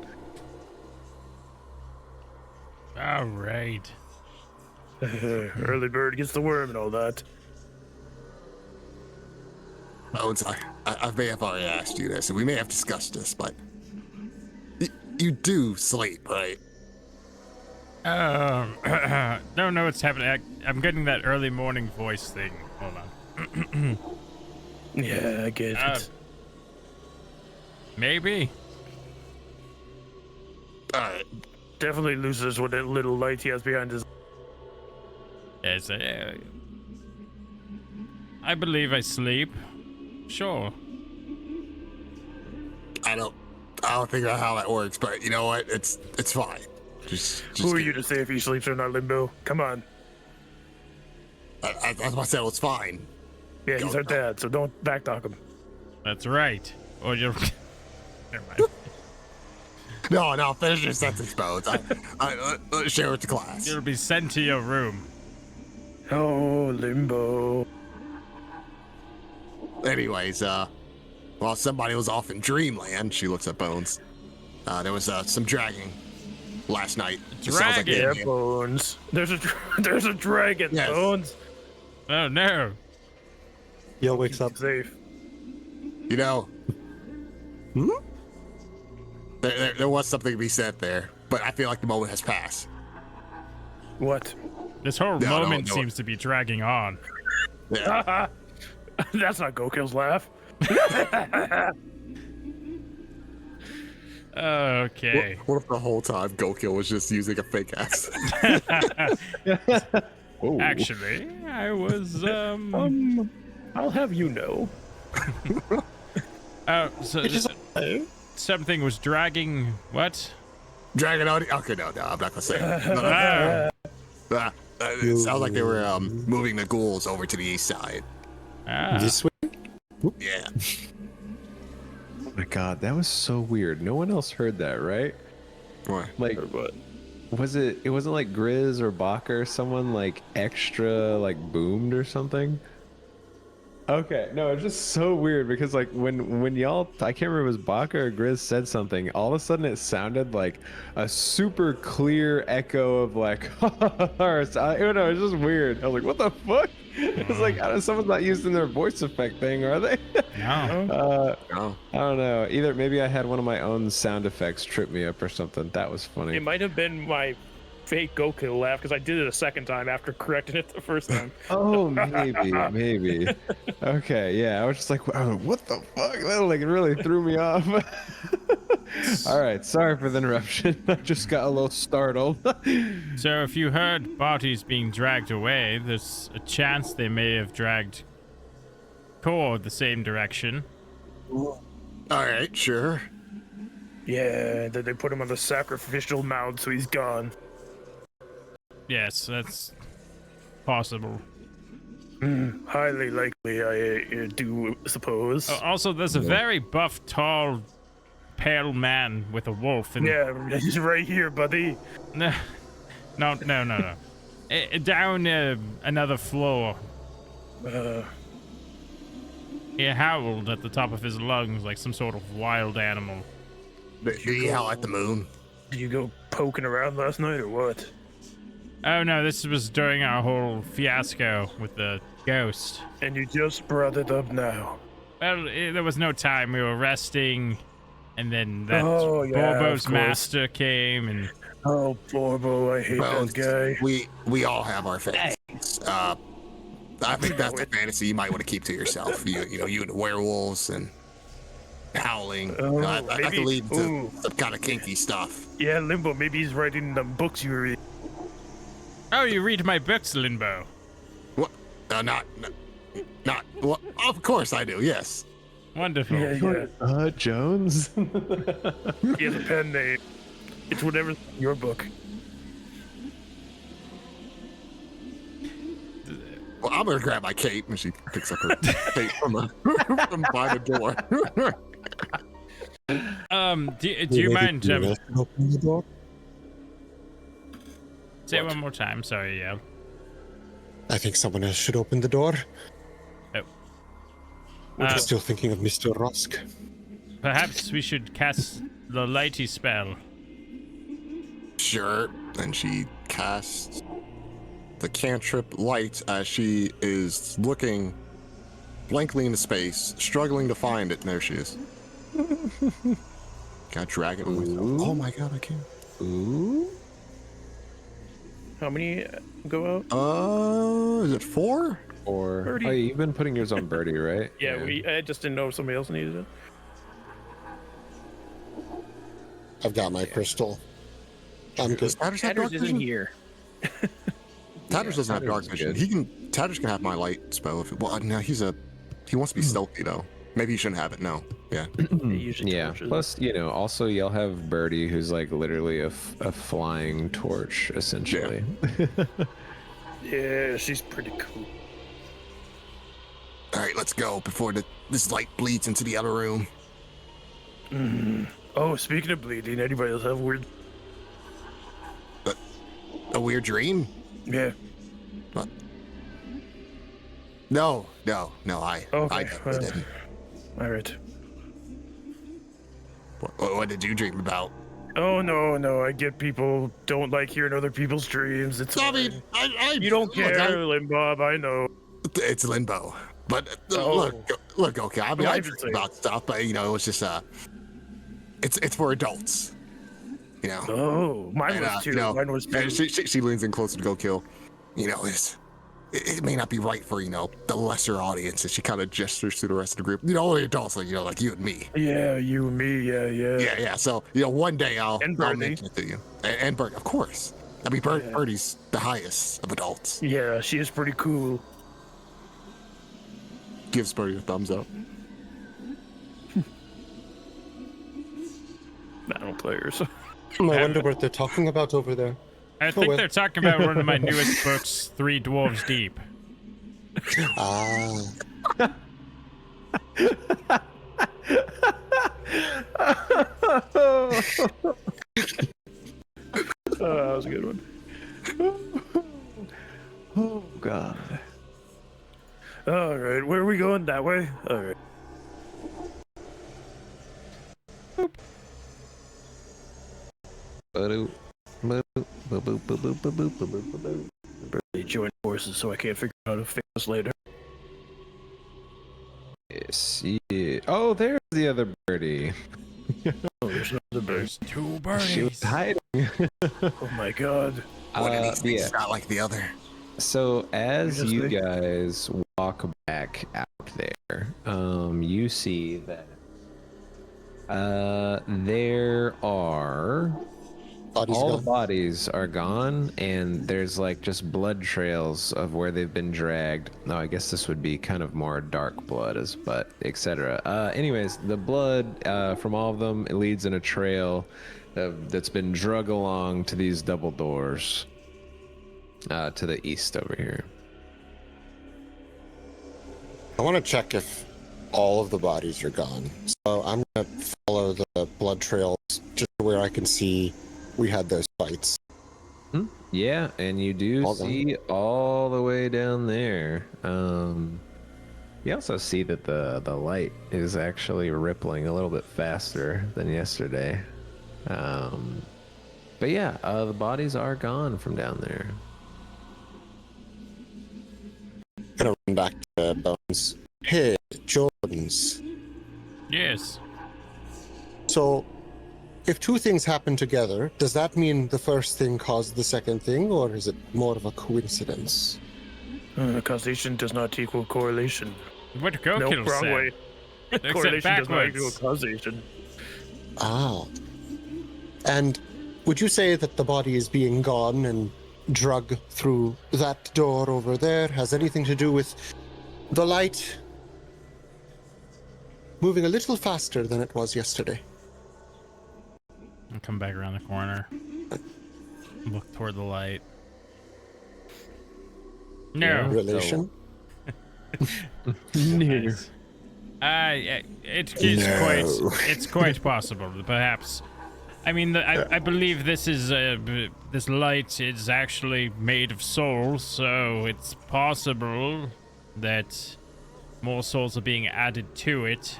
Speaker 3: All right.
Speaker 2: Early bird gets the worm and all that.
Speaker 5: Oh, I may have already asked you this, and we may have discussed this, but you do sleep, right?
Speaker 3: Don't know what's happening. I'm getting that early morning voice thing. Hold on.
Speaker 2: Yeah, I get it.
Speaker 3: Maybe.
Speaker 5: Alright.
Speaker 2: Definitely loses with that little light he has behind his...
Speaker 3: Yes, I believe I sleep. Sure.
Speaker 5: I don't figure out how that works, but you know what? It's fine. Just
Speaker 2: Who are you to say if he sleeps or not, Limbo? Come on.
Speaker 5: As I said, it's fine.
Speaker 2: Yeah, he's our dad, so don't backtalk him.
Speaker 3: That's right. Or you're... Never mind.
Speaker 5: No, finish your sentence, Bones. I share it to class.
Speaker 3: You'll be sent to your room.
Speaker 2: Oh, Limbo.
Speaker 5: Anyways, while somebody was off in dreamland, she looks at Bones. There was some dragging last night. It sounds like
Speaker 3: Dragging?
Speaker 2: Yeah, Bones. There's a dragon,
Speaker 5: Yes.
Speaker 2: Bones.
Speaker 3: Oh no.
Speaker 4: Yo wakes up.
Speaker 2: Safe.
Speaker 5: You know, there was something to be said there, but I feel like the moment has passed.
Speaker 2: What?
Speaker 3: This whole
Speaker 5: No,
Speaker 3: moment
Speaker 5: no.
Speaker 3: seems to be dragging on.
Speaker 5: Yeah.
Speaker 2: That's not Gokil's laugh.
Speaker 3: Okay.
Speaker 5: What if the whole time Gokil was just using a fake accent?
Speaker 1: Oh.
Speaker 3: Actually, I was
Speaker 2: I'll have you know.
Speaker 3: something was dragging what?
Speaker 5: Dragging out. Okay, no, I'm not gonna say it. No,
Speaker 3: Ah,
Speaker 5: it sounds like they were moving the ghouls over to the east side.
Speaker 4: This way.
Speaker 5: Yeah.
Speaker 1: Oh my god, that was so weird. No one else heard that, right?
Speaker 5: What?
Speaker 1: Like, was it? It wasn't like Grizz or Baka or someone like extra like boomed or something. Okay, no, it's just so weird because like when y'all, I can't remember if it was Baka or Grizz said something. All of a sudden, it sounded like a super clear echo of like, or I don't know, it's just weird. I was like, what the fuck? It's like, someone's not using their voice effect thing, are they?
Speaker 3: no.
Speaker 5: No.
Speaker 1: I don't know. Either maybe I had one of my own sound effects trip me up or something. That was funny.
Speaker 2: It might have been my fake Gokil laugh because I did it a second time after correcting it the first time.
Speaker 1: Oh, maybe. Okay, yeah. I was just like, what the fuck? That like really threw me off. All right, sorry for the interruption. I just got a little startled.
Speaker 3: So if you heard bodies being dragged away, there's a chance they may have dragged Kool the same direction.
Speaker 5: All right, sure.
Speaker 2: Yeah, then they put him on the sacrificial mound, so he's gone.
Speaker 3: Yes, that's possible.
Speaker 2: Highly likely, I do suppose.
Speaker 3: Also, there's a very buff, tall, pale man with a wolf. And
Speaker 2: Yeah, he's right here, buddy.
Speaker 3: No. Down another floor. He howled at the top of his lungs like some sort of wild animal.
Speaker 5: Did he howl at the moon?
Speaker 2: Did you go poking around last night or what?
Speaker 3: Oh no, this was during our whole fiasco with the ghost.
Speaker 2: And you just brought it up now.
Speaker 3: Well, there was no time. We were resting, and then that
Speaker 2: Oh, yeah, of
Speaker 3: Borbo's
Speaker 2: course.
Speaker 3: master came, and
Speaker 2: Oh, Borbo, I hate
Speaker 5: Well,
Speaker 2: that guy.
Speaker 5: we all have our fantasies. I think that's a fantasy you might want to keep to yourself. You know, you and the werewolves and howling.
Speaker 2: Oh,
Speaker 5: I
Speaker 2: maybe-
Speaker 5: can lead to
Speaker 2: ooh.
Speaker 5: some kind of kinky stuff.
Speaker 2: Yeah, Limbo, maybe he's writing them books you read.
Speaker 3: oh, you read my books, Limbo.
Speaker 5: What? Not. Well, of course I do. Yes.
Speaker 3: Wonderful.
Speaker 2: Yeah.
Speaker 1: Jones?
Speaker 2: He has a pen name. It's whatever's in your book.
Speaker 5: Well, I'm gonna grab my cape, and she picks up her cape from by the door.
Speaker 3: Do you mind
Speaker 4: Open the door.
Speaker 3: say it one more time? Sorry, yeah.
Speaker 4: I think someone else should open the door.
Speaker 3: Oh.
Speaker 4: I'm still thinking of Mr. Rusk.
Speaker 3: Perhaps we should cast the lighty spell.
Speaker 5: Sure. And she casts the cantrip light as she is looking blankly into space, struggling to find it. And there she is. Gotta drag it with myself. Oh my god, I can't.
Speaker 1: Ooh.
Speaker 2: How many go out?
Speaker 5: Is it 4?
Speaker 1: Or
Speaker 2: Birdie.
Speaker 1: oh, you've been putting yours on Birdie, right?
Speaker 2: Yeah, I just didn't know if somebody else needed it.
Speaker 4: I've got my crystal. I'm good.
Speaker 5: Does Tatters have dark
Speaker 2: Tatters isn't
Speaker 5: vision?
Speaker 2: here.
Speaker 5: Tatters doesn't have dark
Speaker 1: Tatters is
Speaker 5: vision.
Speaker 1: good.
Speaker 5: Tatters can have my light spell if it, well no, he wants to be stealthy though. Maybe he shouldn't have it, no. Yeah.
Speaker 2: They usually
Speaker 1: Yeah.
Speaker 2: torches.
Speaker 1: Plus, also you'll have Birdie, who's like literally a flying torch, essentially.
Speaker 2: Yeah, she's pretty cool.
Speaker 5: Alright, let's go before this light bleeds into the other room.
Speaker 2: Oh, speaking of bleeding, anybody else have weird?
Speaker 5: A weird dream?
Speaker 2: Yeah.
Speaker 5: What? No, I
Speaker 2: Okay,
Speaker 5: definitely didn't.
Speaker 2: All right.
Speaker 5: What did you dream about?
Speaker 2: Oh no, I get people don't like hearing other people's dreams. It's
Speaker 5: I mean, I
Speaker 2: you don't
Speaker 5: look,
Speaker 2: care, Limbob. I know.
Speaker 5: It's limbo. But
Speaker 2: Oh.
Speaker 5: look, okay. I mean,
Speaker 2: Well,
Speaker 5: I
Speaker 2: I
Speaker 5: dream
Speaker 2: should say-
Speaker 5: about stuff, but it was just it's for adults.
Speaker 2: Oh, mine
Speaker 5: And,
Speaker 2: was too. Mine was too.
Speaker 5: and she leans in closer to go kill. It may not be right for the lesser audience, and she kind of gestures to the rest of the group. All the adults, like like you and me.
Speaker 2: Yeah, you and me. Yeah.
Speaker 5: Yeah. So one day I'll
Speaker 2: Birdie.
Speaker 5: mention it to you, and Bert, of course. I mean, Birdie's the highest of adults.
Speaker 2: Yeah, she is pretty cool.
Speaker 5: Gives Birdie a thumbs up.
Speaker 2: Battle players.
Speaker 4: I wonder what they're talking about over there.
Speaker 3: I think
Speaker 4: well.
Speaker 3: they're talking about one of my newest books, Three Dwarves Deep.
Speaker 4: Ah.
Speaker 2: That was a good one.
Speaker 1: Oh God.
Speaker 2: All right, where are we going? That way. All right. They joined forces, so I can't figure out how to fix this later.
Speaker 1: Yes, yeah. Oh, there's the other birdie.
Speaker 2: Oh, there's another bird.
Speaker 3: Two
Speaker 1: She was
Speaker 3: birdies.
Speaker 1: hiding.
Speaker 2: Oh my god.
Speaker 5: One of these things
Speaker 1: yeah.
Speaker 5: is not like the other.
Speaker 1: So as
Speaker 2: Just
Speaker 1: you
Speaker 2: think-
Speaker 1: guys walk back out there, you see that there are
Speaker 4: Bodies
Speaker 1: all
Speaker 4: gone.
Speaker 1: the bodies are gone, and there's like just blood trails of where they've been dragged. No, I guess this would be kind of more dark blood, but etc. Anyways, the blood from all of them, it leads in a trail that's been drug along to these double doors to the east over here.
Speaker 4: I want to check if all of the bodies are gone. So I'm going to follow the blood trails just where I can see we had those fights.
Speaker 1: Yeah, and you do
Speaker 4: All gone.
Speaker 1: see all the way down there. You also see that the light is actually rippling a little bit faster than yesterday. But yeah, the bodies are gone from down there.
Speaker 4: I'm going to run back to Bones. Hey, Jones.
Speaker 3: Yes.
Speaker 4: So, if two things happen together, does that mean the first thing caused the second thing, or is it more of a coincidence?
Speaker 2: Causation does not equal correlation.
Speaker 3: What Goku
Speaker 2: No, wrong
Speaker 3: said.
Speaker 2: way.
Speaker 3: said
Speaker 2: Correlation does not equal
Speaker 3: backwards.
Speaker 2: causation.
Speaker 4: Ah. And would you say that the body is being gone and drug through that door over there has anything to do with the light moving a little faster than it was yesterday?
Speaker 3: I'll come back around the corner. Look toward the light. No.
Speaker 4: Relation?
Speaker 3: Nice. It's quite possible. Perhaps. I mean, I believe this is this light is actually made of souls, so it's possible that more souls are being added to it.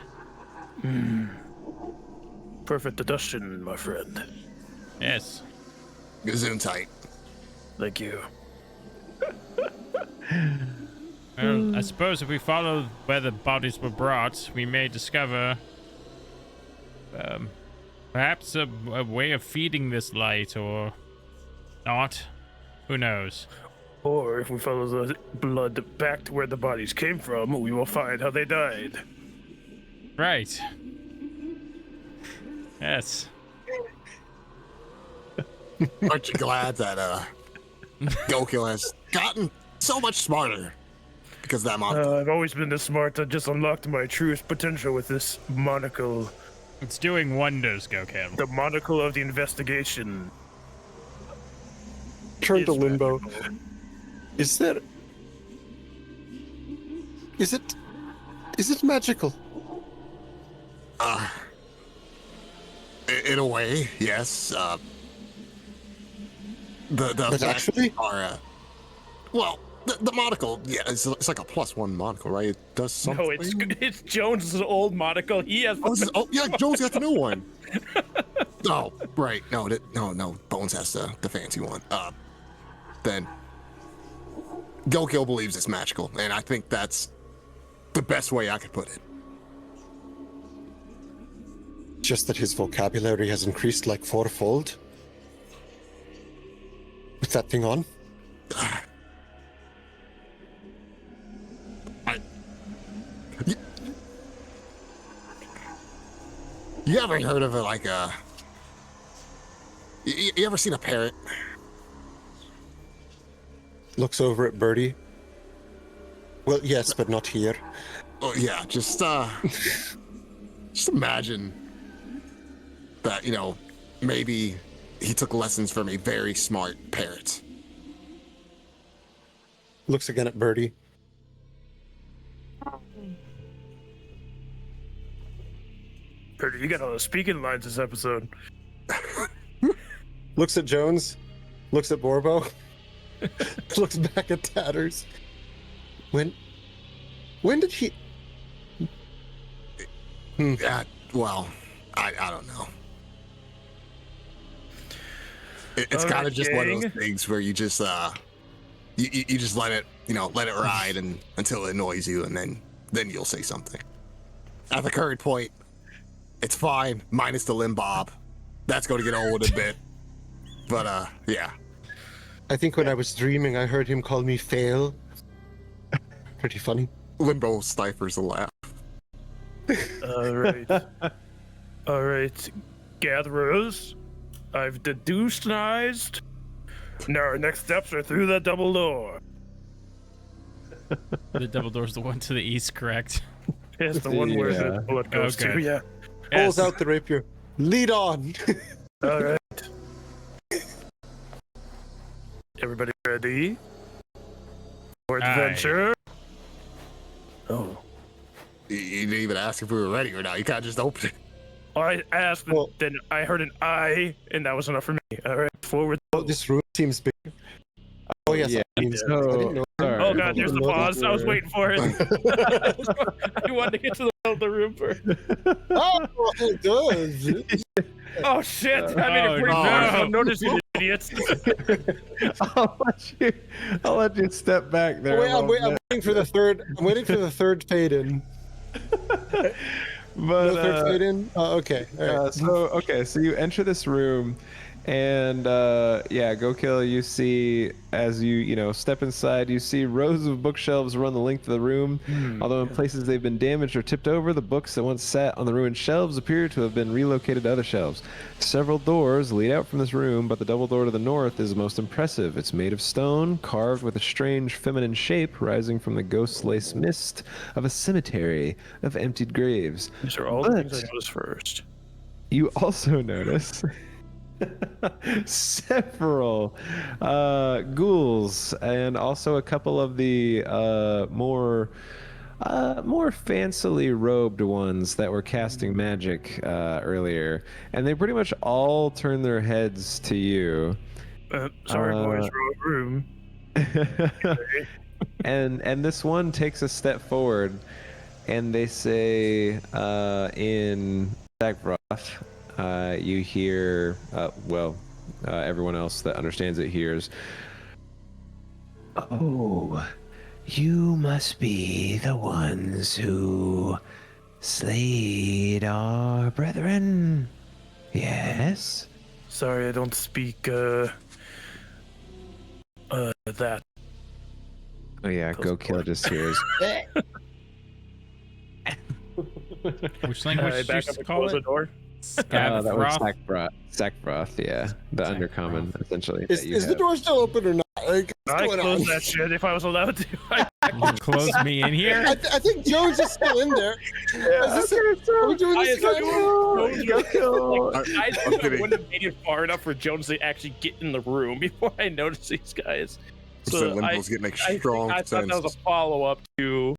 Speaker 2: Perfect deduction, my friend.
Speaker 3: Yes.
Speaker 5: Zoom tight.
Speaker 2: Thank you.
Speaker 3: Well, I suppose if we follow where the bodies were brought, we may discover perhaps a way of feeding this light, or not. Who knows?
Speaker 2: Or if we follow the blood back to where the bodies came from, we will find how they died.
Speaker 3: Right. Yes.
Speaker 5: Aren't you glad that Goku has gotten so much smarter because of that monster?
Speaker 2: I've always been this smart. I just unlocked my truest potential with this monocle.
Speaker 3: It's doing wonders, Goku.
Speaker 2: The monocle of the investigation.
Speaker 4: Turn to
Speaker 2: It's
Speaker 4: Limbo.
Speaker 2: magical.
Speaker 4: Is there... Is it magical?
Speaker 5: In a way, yes. The
Speaker 4: But
Speaker 5: effects
Speaker 4: actually?
Speaker 5: are well, The monocle, yeah, it's like a +1 monocle, right? It does something.
Speaker 2: No, it's Jones's old monocle. He has.
Speaker 5: Oh yeah, Jones got the new one. Oh, right. No, no. Bones has the fancy one. Then Gokill believes it's magical, and I think that's the best way I could put it.
Speaker 4: Just that his vocabulary has increased like fourfold. With that thing on?
Speaker 5: You ever heard of you ever seen a parrot?
Speaker 4: Looks over at Birdie. Well, yes, but not here.
Speaker 5: Oh yeah, just imagine that, maybe he took lessons from a very smart parrot.
Speaker 4: Looks again at Birdie.
Speaker 2: Pretty, you got all the speaking lines this episode.
Speaker 4: Looks at Jones. Looks at Borbo. Looks back at Tatters. When did he...
Speaker 5: Well, I don't know. It's kind of just one of those things where you just you just let it ride and until it annoys you, and then you'll say something. At the current point, it's fine, minus the limb bob. That's going to get old a bit. But yeah.
Speaker 4: I think when I was dreaming, I heard him call me fail. Pretty funny.
Speaker 5: Limbo stifles a laugh.
Speaker 2: All right, gatherers. I've deduced. Now our next steps are through that double door.
Speaker 3: The double door's the one to the east, correct?
Speaker 2: It's the one where the bullet goes to. Yeah.
Speaker 4: Pulls out the rapier. Lead on.
Speaker 2: All right. Everybody ready for adventure? Oh.
Speaker 5: You didn't even ask if we were ready or not. You can't just open it.
Speaker 2: I asked, then I heard an I, and that was enough for me. All right, forward.
Speaker 4: Oh, this room seems big. Oh, yes.
Speaker 1: Yeah.
Speaker 4: I didn't know.
Speaker 2: Oh, God, there's the pause. I was waiting for it. I wanted to get to the middle of the room first.
Speaker 4: Oh, it does.
Speaker 2: Oh, shit. I made it pretty fast. I'm noticing idiots.
Speaker 1: I'll let you step back there.
Speaker 4: Wait, I'm waiting for the third. I'm waiting for the third fade in.
Speaker 1: But
Speaker 4: no third fade in. Oh, okay. All right.
Speaker 1: So you enter this room, and Gokill, you see as you step inside, you see rows of bookshelves run the length of the room. Although in places they've been damaged or tipped over, the books that once sat on the ruined shelves appear to have been relocated to other shelves. Several doors lead out from this room, but the double door to the north is most impressive. It's made of stone, carved with a strange feminine shape rising from the ghost-laced mist of a cemetery of emptied graves.
Speaker 2: These are all the things I noticed first.
Speaker 1: You also notice several ghouls and also a couple of the more fancily robed ones that were casting magic earlier, and they pretty much all turn their heads to you.
Speaker 2: Sorry, boys, wrong room.
Speaker 1: and this one takes a step forward, and they say in Zagroth, you hear, everyone else that understands it hears, "Oh, you must be the ones who slayed our brethren. Yes?"
Speaker 2: Sorry, I don't speak, that.
Speaker 1: Oh yeah, Gokill just hears.
Speaker 3: Which language did you call it?
Speaker 1: That was Sackbroth, yeah. The undercommon, essentially.
Speaker 4: Is the door still open or not? Like,
Speaker 2: I closed that shit if I was allowed to.
Speaker 3: Close me in here?
Speaker 4: I think Jones is still in there. Are we doing this again?
Speaker 2: I wouldn't have made it far enough for Jones to actually get in the room before I noticed these guys.
Speaker 5: So Limbo's getting strong.
Speaker 2: I thought that was a follow-up to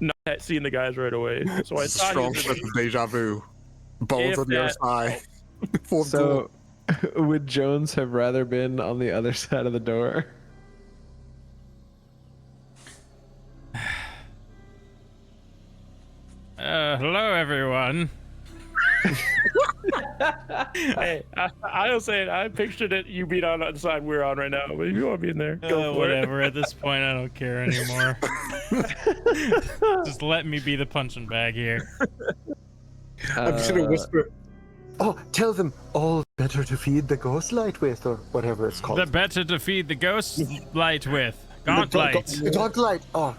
Speaker 2: not seeing the guys right away. So I thought
Speaker 5: strong sense of deja vu. Bones on the other side.
Speaker 1: So, would Jones have rather been on the other side of the door?
Speaker 3: Hello, everyone.
Speaker 2: Hey, I was saying I pictured it. You being on the side we're on right now, but if you want to be in there, go for
Speaker 3: Whatever.
Speaker 2: it.
Speaker 3: At this point, I don't care anymore. Just let me be the punching bag here.
Speaker 4: I'm just gonna whisper. Oh, tell them all better to feed the ghost light with, or whatever it's called.
Speaker 3: The better to feed the ghost light with. Gauntlet.
Speaker 4: Gauntlet. Oh,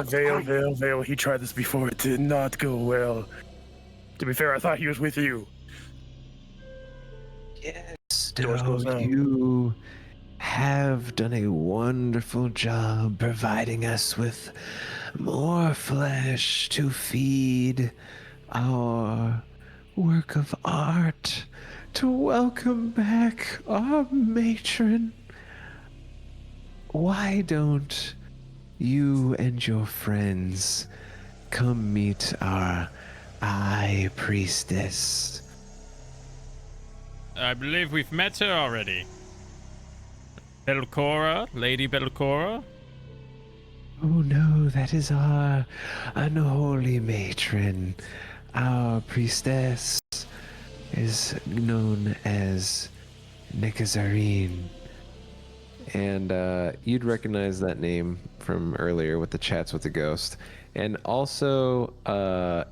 Speaker 2: Vale. He tried this before. It did not go well. To be fair, I thought he was with you.
Speaker 1: Yes,
Speaker 2: Doors goes down.
Speaker 1: you have done a wonderful job providing us with more flesh to feed our work of art, to welcome back our matron. Why don't you and your friends come meet our Eye Priestess?
Speaker 3: I believe we've met her already. Belcora, Lady Belcora.
Speaker 1: Oh no, that is our unholy matron. Our priestess is known as Nikazarine. And you'd recognize that name from earlier with the chats with the ghost. And also,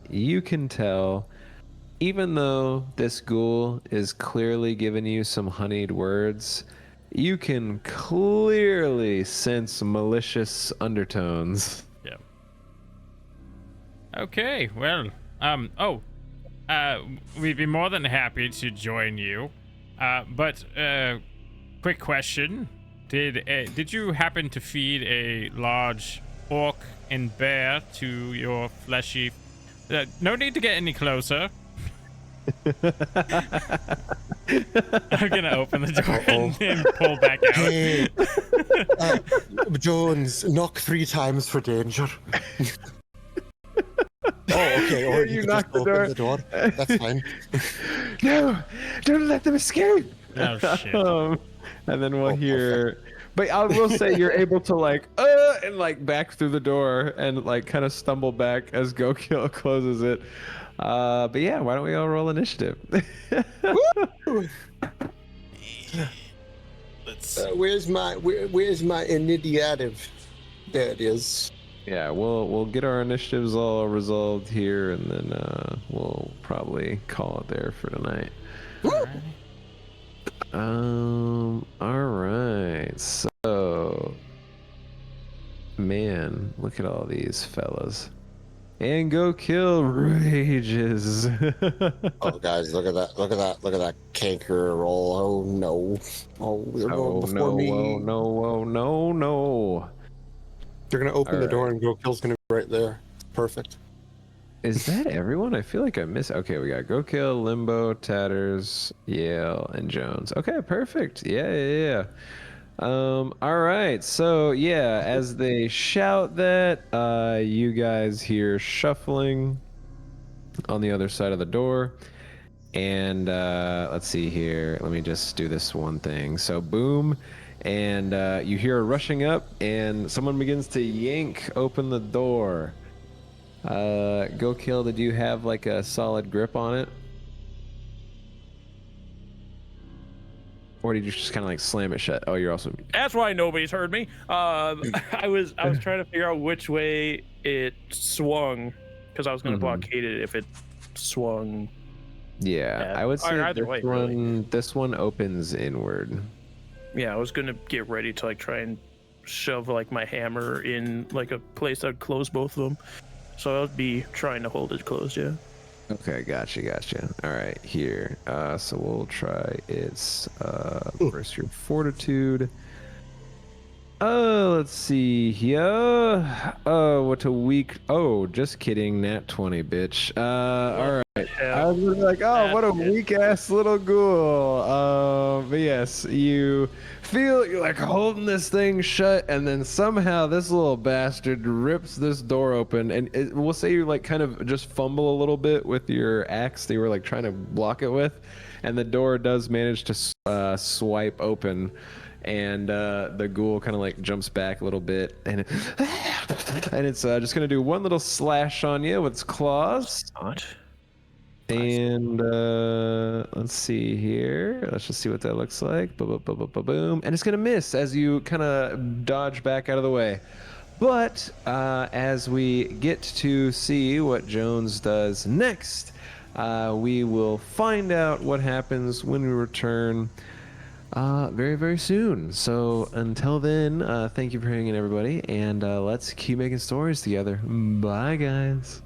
Speaker 1: you can tell, even though this ghoul is clearly giving you some honeyed words, you can clearly sense malicious undertones.
Speaker 3: Yeah. Okay, well, we'd be more than happy to join you. But quick question. Did you happen to feed a large orc and bear to your fleshy... no need to get any closer. I'm gonna open the door and pull back out.
Speaker 4: hey, Jones, knock 3 times for danger. Oh, okay. Or
Speaker 1: You
Speaker 4: you
Speaker 1: knock
Speaker 4: just
Speaker 1: the
Speaker 4: open
Speaker 1: door.
Speaker 4: the door. That's fine.
Speaker 1: No, don't let them escape.
Speaker 3: Oh, shit.
Speaker 1: And then we'll
Speaker 4: Oh,
Speaker 1: hear. But I will say you're able to and back through the door and kind of stumble back as Gokill closes it. But yeah, why don't we all roll initiative?
Speaker 3: Let's...
Speaker 4: Where's my initiative? There it is.
Speaker 1: Yeah, we'll get our initiatives all resolved here, and then we'll probably call it there for tonight. All right. So, man, look at all these fellas. And Gokill rages.
Speaker 4: Oh, guys, look at that! Look at that canker roll! Oh no! Oh, they're going before me.
Speaker 1: Oh no!
Speaker 4: They're gonna open
Speaker 1: All
Speaker 4: the door,
Speaker 1: right.
Speaker 4: and Gokill's gonna be right there. Perfect.
Speaker 1: Is that everyone? I feel like I missed. Okay, we got Gokill, Limbo, Tatters, Yale, and Jones. Okay, perfect. Yeah. All right. So yeah, as they shout that, you guys hear shuffling on the other side of the door, and let's see here. Let me just do this one thing. So boom, and you hear a rushing up, and someone begins to yank open the door. Gokill, did you have a solid grip on it? Or did you just kind of slam it shut? Oh, you're also...
Speaker 2: That's why nobody's heard me. I was trying to figure out which way it swung, because I was going to blockade it if it swung.
Speaker 1: Yeah, I would say
Speaker 2: either way, really.
Speaker 1: This one opens inward.
Speaker 2: Yeah, I was going to get ready to try and shove my hammer in a place that'd close both of them. So I'll be trying to hold it closed, yeah.
Speaker 1: Okay, gotcha. All right, here. So we'll try its first your fortitude. Let's see here. Oh, what a weak... Oh, just kidding. Nat 20, bitch. All right. I was gonna be like, oh, what a weak-ass little ghoul. But yes, you feel you're holding this thing shut, and then somehow this little bastard rips this door open, and we'll say you kind of just fumble a little bit with your axe that you were trying to block it with, and the door does manage to swipe open. and the ghoul kind of like jumps back a little bit, and it's just gonna do one little slash on you with its claws.
Speaker 2: What?
Speaker 1: And let's see here. Let's just see what that looks like. Boom. And it's going to miss as you kind of dodge back out of the way. But as we get to see what Jones does next, we will find out what happens when we return very, very soon. So until then, thank you for hanging, everybody. And let's keep making stories together. Bye, guys.